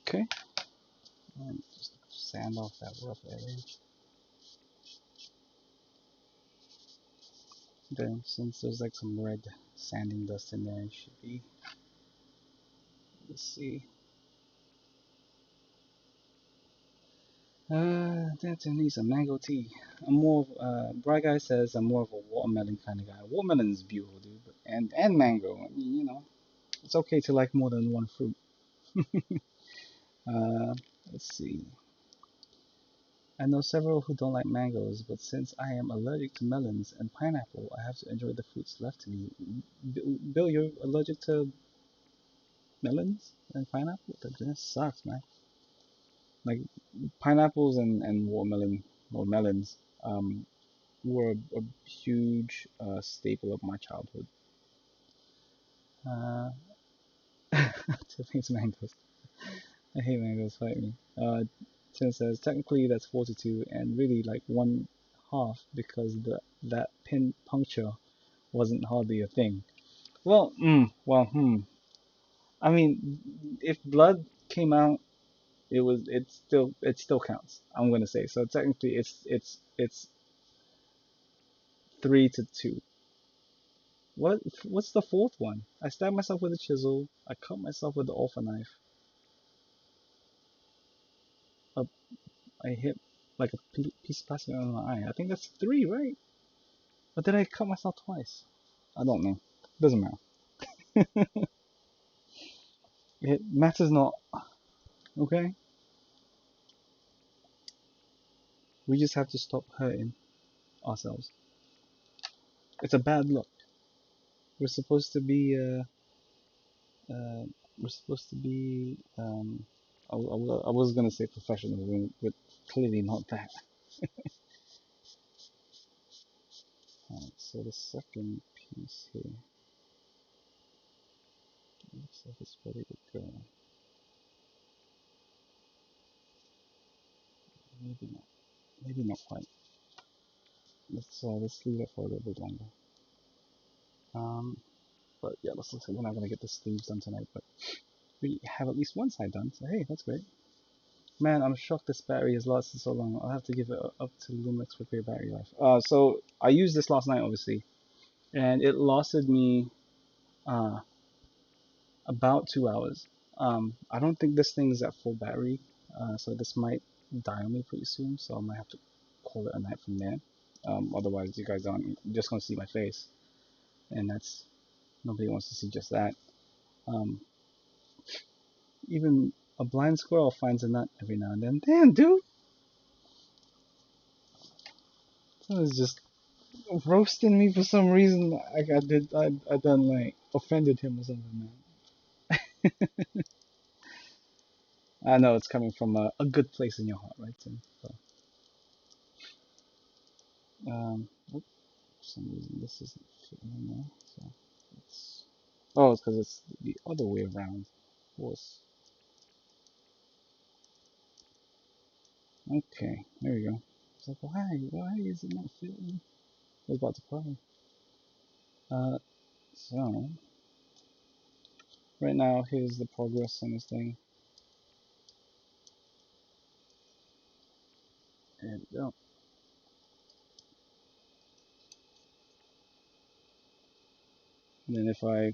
okay. And just sand off that rough edge. Then, since there's like some red sanding dust in there, it should be. Let's see. That needs a mango tea. I'm more of, Bright Guy says I'm more of a watermelon kind of guy. Watermelon is beautiful, dude. And mango. I mean, it's okay to like more than one fruit. Uh, let's see. I know several who don't like mangoes, but since I am allergic to melons and pineapple, I have to enjoy the fruits left to me. Bill, you're allergic to melons and pineapple? That just sucks, man. Like pineapples and watermelon or melons were a huge staple of my childhood. Uh, Tiffany's mangoes. I hate mangoes. Fight me. Tim says technically that's 42 and really like one half because that pin puncture wasn't hardly a thing. Well, I mean, if blood came out, it still counts. I'm gonna say so. Technically, it's 3-2. What's the fourth one? I stabbed myself with a chisel. I cut myself with the alpha knife. Uh, I hit like a piece of plastic on my eye. I think that's 3, right? But did I cut myself twice? I don't know. Doesn't matter. It matters not. Okay. We just have to stop hurting ourselves. It's a bad look. We're supposed to be. Uh, we're supposed to be. I was gonna say professional, but clearly not that. Alright, so the second piece here looks like it's ready to go. Maybe not. Maybe not quite. Let's leave it for a little bit longer. Um, But yeah, let's look. We're not gonna get the sleeves done tonight, but we have at least one side done. So hey, that's great. Man, I'm shocked this battery has lasted so long. I'll have to give it up to Lumix for great battery life. So I used this last night, obviously, and it lasted me uh, about 2 hours. I don't think this thing is at full battery, so this might die on me pretty soon. So I might have to call it a night from there. Otherwise, you guys aren't you're just gonna see my face, and that's nobody wants to see just that. Um, Even a blind squirrel finds a nut every now and then. Damn, dude, someone's just roasting me for some reason. Like I done like offended him or something, man. I know it's coming from a good place in your heart, right, Tim? So, for some reason this isn't fitting in there. So it's it's because it's the other way around. Of course. Okay, there we go. It's like why is it not fitting? I was about to cry. So right now here's the progress on this thing. There we go. And then if I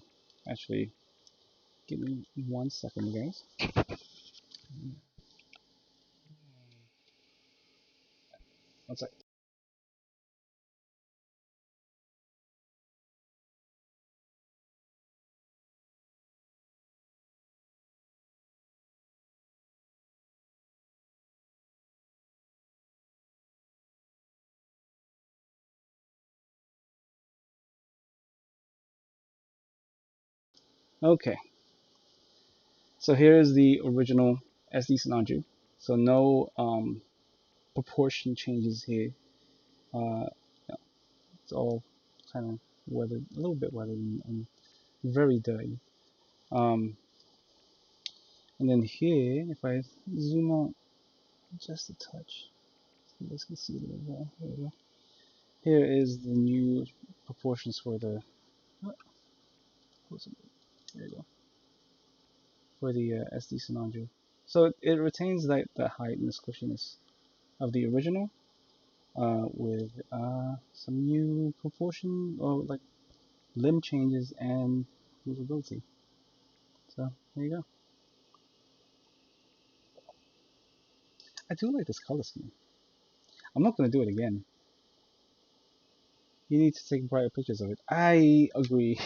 actually give me 1 second, guys. One sec. Okay, so here is the original SD Sinanju. So no proportion changes here. Yeah, it's all kind of weathered, a little bit weathered and very dirty. Um, and then here, if I zoom out just a touch, you guys can see it as well. Here we go. Here is the new proportions for the. There you go. For the SD Sinanju. So it retains like the height and the squishiness of the original, with some new proportion or like limb changes and usability. So there you go. I do like this color scheme. I'm not gonna do it again. You need to take brighter pictures of it. I agree.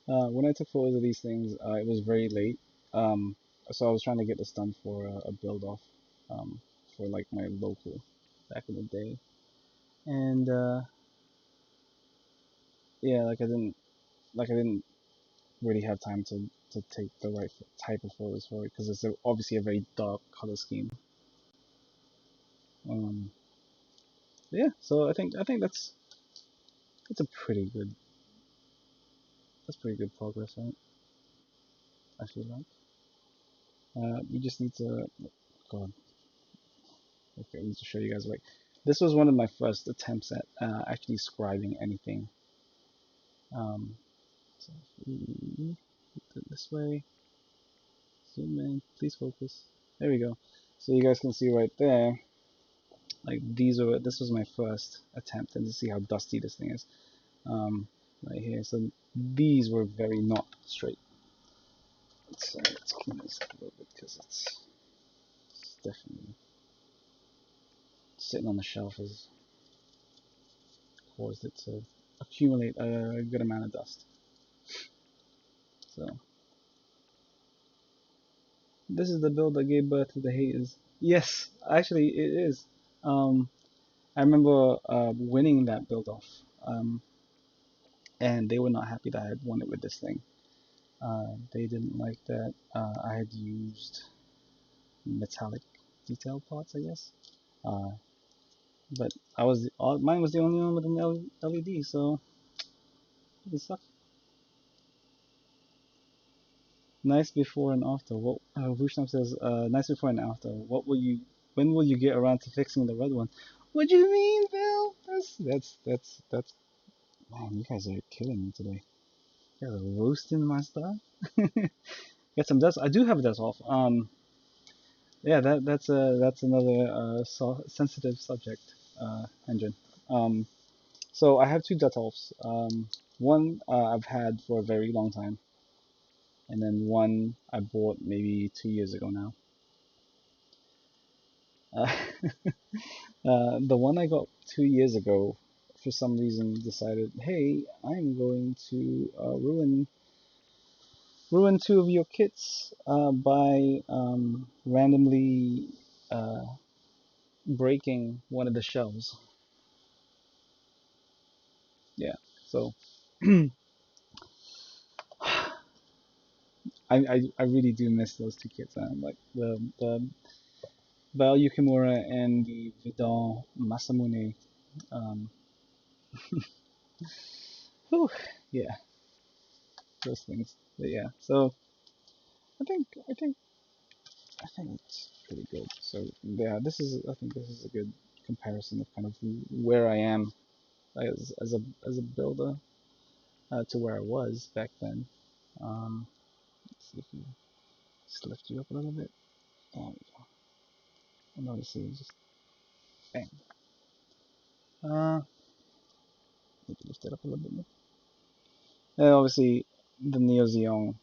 When I took photos of these things, it was very late. Um, so I was trying to get this done for a build off, um, for like my local back in the day. And yeah, like I didn't really have time to take the right type of photos for it because it's obviously a very dark color scheme. Um, yeah, so I think that's a pretty good progress, right? I feel like. You just need to. God, okay, I need to show you guys. Like, this was one of my first attempts at actually scribing anything. Um, so if we do it this way, zoom in, please focus. There we go. So you guys can see right there. Like this was my first attempt, and to see how dusty this thing is. Right here. So these were very not straight. Let's clean this up a little bit because it's definitely sitting on the shelf has caused it to accumulate a good amount of dust. So this is the build that gave birth to the haters. Yes, actually it is. Um, I remember winning that build off, um, and they were not happy that I had won it with this thing. They didn't like that I had used metallic detail parts, I guess. Uh, but mine was the only one with an LED, so it sucked. Nice before and after. What Rushnam says, nice before and after. When will you get around to fixing the red one? What do you mean, Bill? Man, you guys are killing me today. Yeah, roasting my stuff. Get some dust. I do have dust off. Yeah, that's another sensitive subject, engine. Um, so I have two Detolfs. One I've had for a very long time, and then one I bought maybe 2 years ago now. Uh, the one I got 2 years ago, for some reason, decided, hey, I'm going to ruin two of your kits by randomly uh, breaking one of the shells. Yeah, so I really do miss those two kits. Like the Val Yukimura and the Vidal Masamune. Um, whew, yeah, those things. But yeah, so I think I think I think it's pretty good. So yeah, I think this is a good comparison of kind of where I am as a builder to where I was back then. Let's see if we just lift you up a little bit. There we go. I notice it just bang. Uh, maybe lift it up a little bit more. And obviously, the Neo Xeon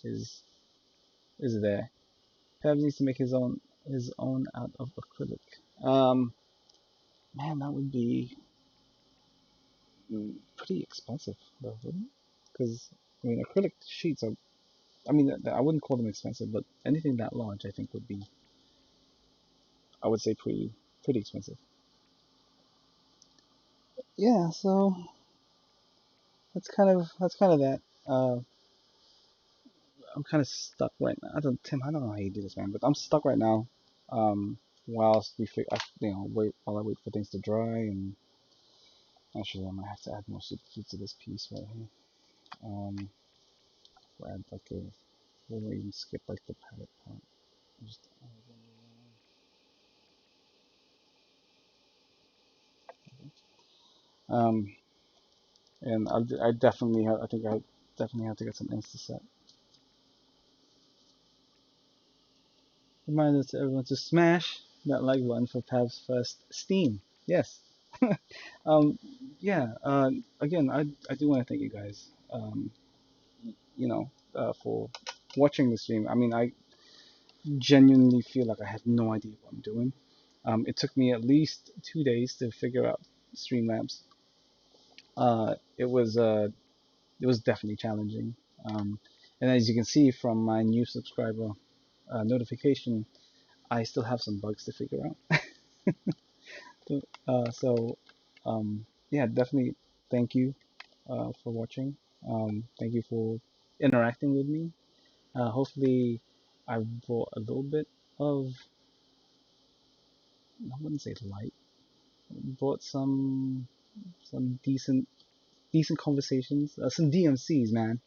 is there. Pebs needs to make his own out of acrylic. Um, Man, that would be pretty expensive though, wouldn't it? Because I mean, acrylic sheets are. I mean, I wouldn't call them expensive, but anything that large, I think, would be. I would say pretty expensive. Yeah, so that's kind of that. Uh, I'm kind of stuck right now. Tim, I don't know how you do this, man, but I'm stuck right now. Whilst wait while I wait for things to dry, and actually, I might have to add more superfood to this piece right here. Um, add like a, we'll even skip like the palette part. Just um, and I definitely have, I think I definitely have to get some Insta set. Reminder to everyone to smash that like button for Pav's first Steam. Yes. Um, yeah. Again, I do want to thank you guys. For watching the stream. I mean, I genuinely feel like I had no idea what I'm doing. It took me at least 2 days to figure out Streamlabs. It was definitely challenging. Um, and as you can see from my new subscriber notification, I still have some bugs to figure out. So, yeah, definitely thank you for watching. Thank you for interacting with me. Hopefully, I've brought a little bit of, I wouldn't say light, brought some decent conversations, some DMCs, man,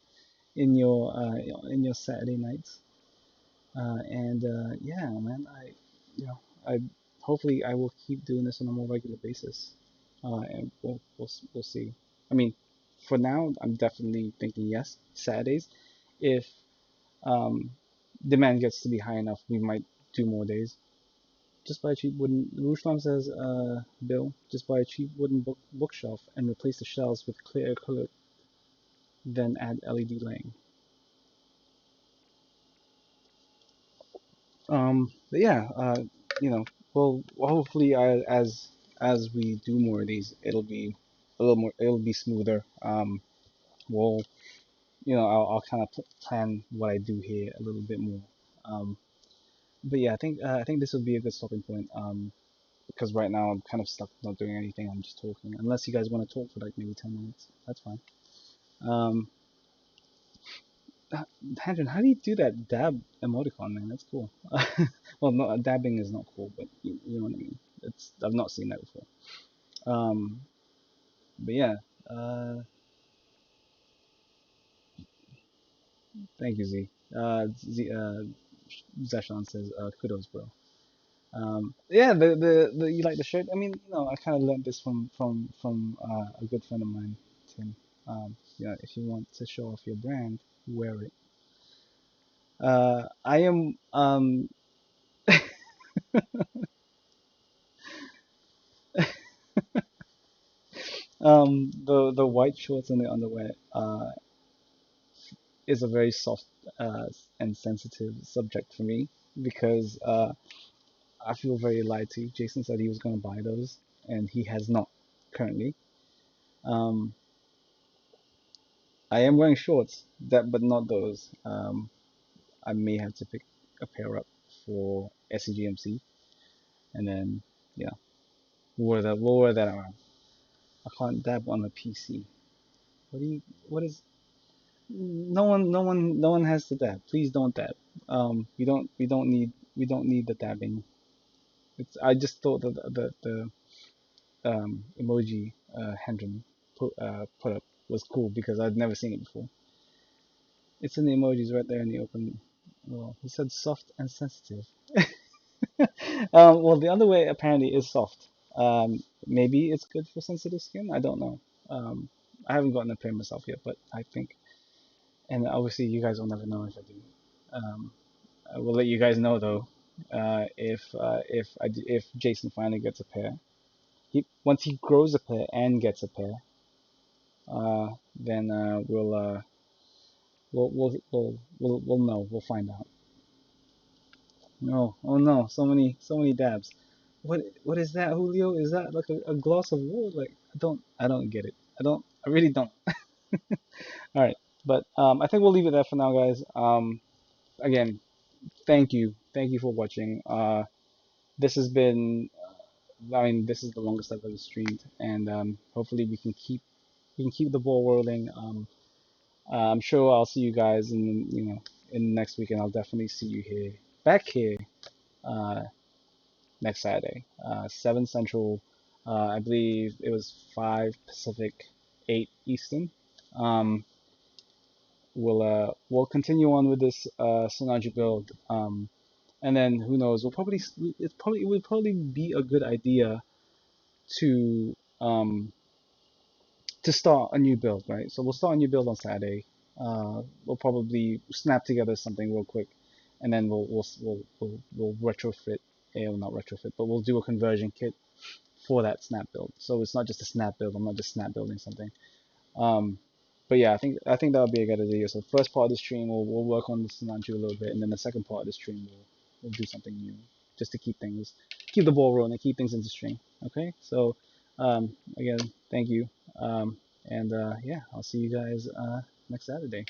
in your Saturday nights. And yeah, man, you know, I hopefully I will keep doing this on a more regular basis. And we'll see. I mean, for now, I'm definitely thinking yes, Saturdays. If um, demand gets to be high enough, we might do more days. Just buy a cheap wooden. Ruslan says, Bill, just buy a cheap wooden bookshelf and replace the shelves with clear acrylic, then add LED lighting. But yeah, well, hopefully, as we do more of these, it'll be a little more, it'll be smoother. We'll, I'll kind of plan what I do here a little bit more. Um, but yeah, I think this would be a good stopping point. Because right now I'm kind of stuck not doing anything. I'm just talking. Unless you guys want to talk for like maybe 10 minutes, that's fine. Um, Tangent, how do you do that dab emoticon, man? That's cool. Well, not dabbing is not cool, but you know what I mean. I've not seen that before. Um, but yeah, uh, thank you, Z. Zeshan says, kudos, bro. Yeah, you like the shirt? I mean, I kind of learned this from a good friend of mine, Tim. If you want to show off your brand, wear it. I am the white shorts and the underwear is a very soft uh, and sensitive subject for me because I feel very lied to. Jason said he was going to buy those, and he has not currently. Um, I am wearing shorts, but not those. I may have to pick a pair up for SCGMC, and then yeah, we'll wear that around. I can't dab on a PC. What do you? What is? No one has to dab. Please don't dab. We don't need the dabbing. I just thought that the emoji Hendron put up was cool because I'd never seen it before. It's in the emojis right there in the open. Well, he said soft and sensitive. Well, the underwear apparently is soft. Maybe it's good for sensitive skin. I don't know. I haven't gotten a pair myself yet, but I think, and obviously you guys will never know if I do. Um, I will let you guys know though, if Jason finally gets a pair. Once he grows a pair and gets a pair, then we'll know. We'll find out. No, oh no, so many dabs. What is that, Julio? Is that like a glass of water? Like I don't get it. I really don't. All right, but I think we'll leave it there for now, guys. Again, thank you for watching. This has been, I mean, this is the longest I've ever streamed, and hopefully we can keep the ball rolling. I'm sure I'll see you guys in next week, and I'll definitely see you back here, uh, next Saturday, 7 Central. I believe it was 5 Pacific, 8 Eastern. Um, we'll continue on with this Sinanju build, and then who knows? It would probably be a good idea to um, to start a new build, right? So we'll start a new build on Saturday. We'll probably snap together something real quick, and then we'll retrofit, well, not retrofit, but we'll do a conversion kit for that snap build. So it's not just a snap build. I'm not just snap building something. Um, but yeah, I think that would be a good idea. So first part of the stream, we'll work on the Sinanju a little bit, and then the second part of the stream, we'll do something new, just to keep the ball rolling, and keep things in the stream. Okay, so again, thank you, and yeah, I'll see you guys next Saturday.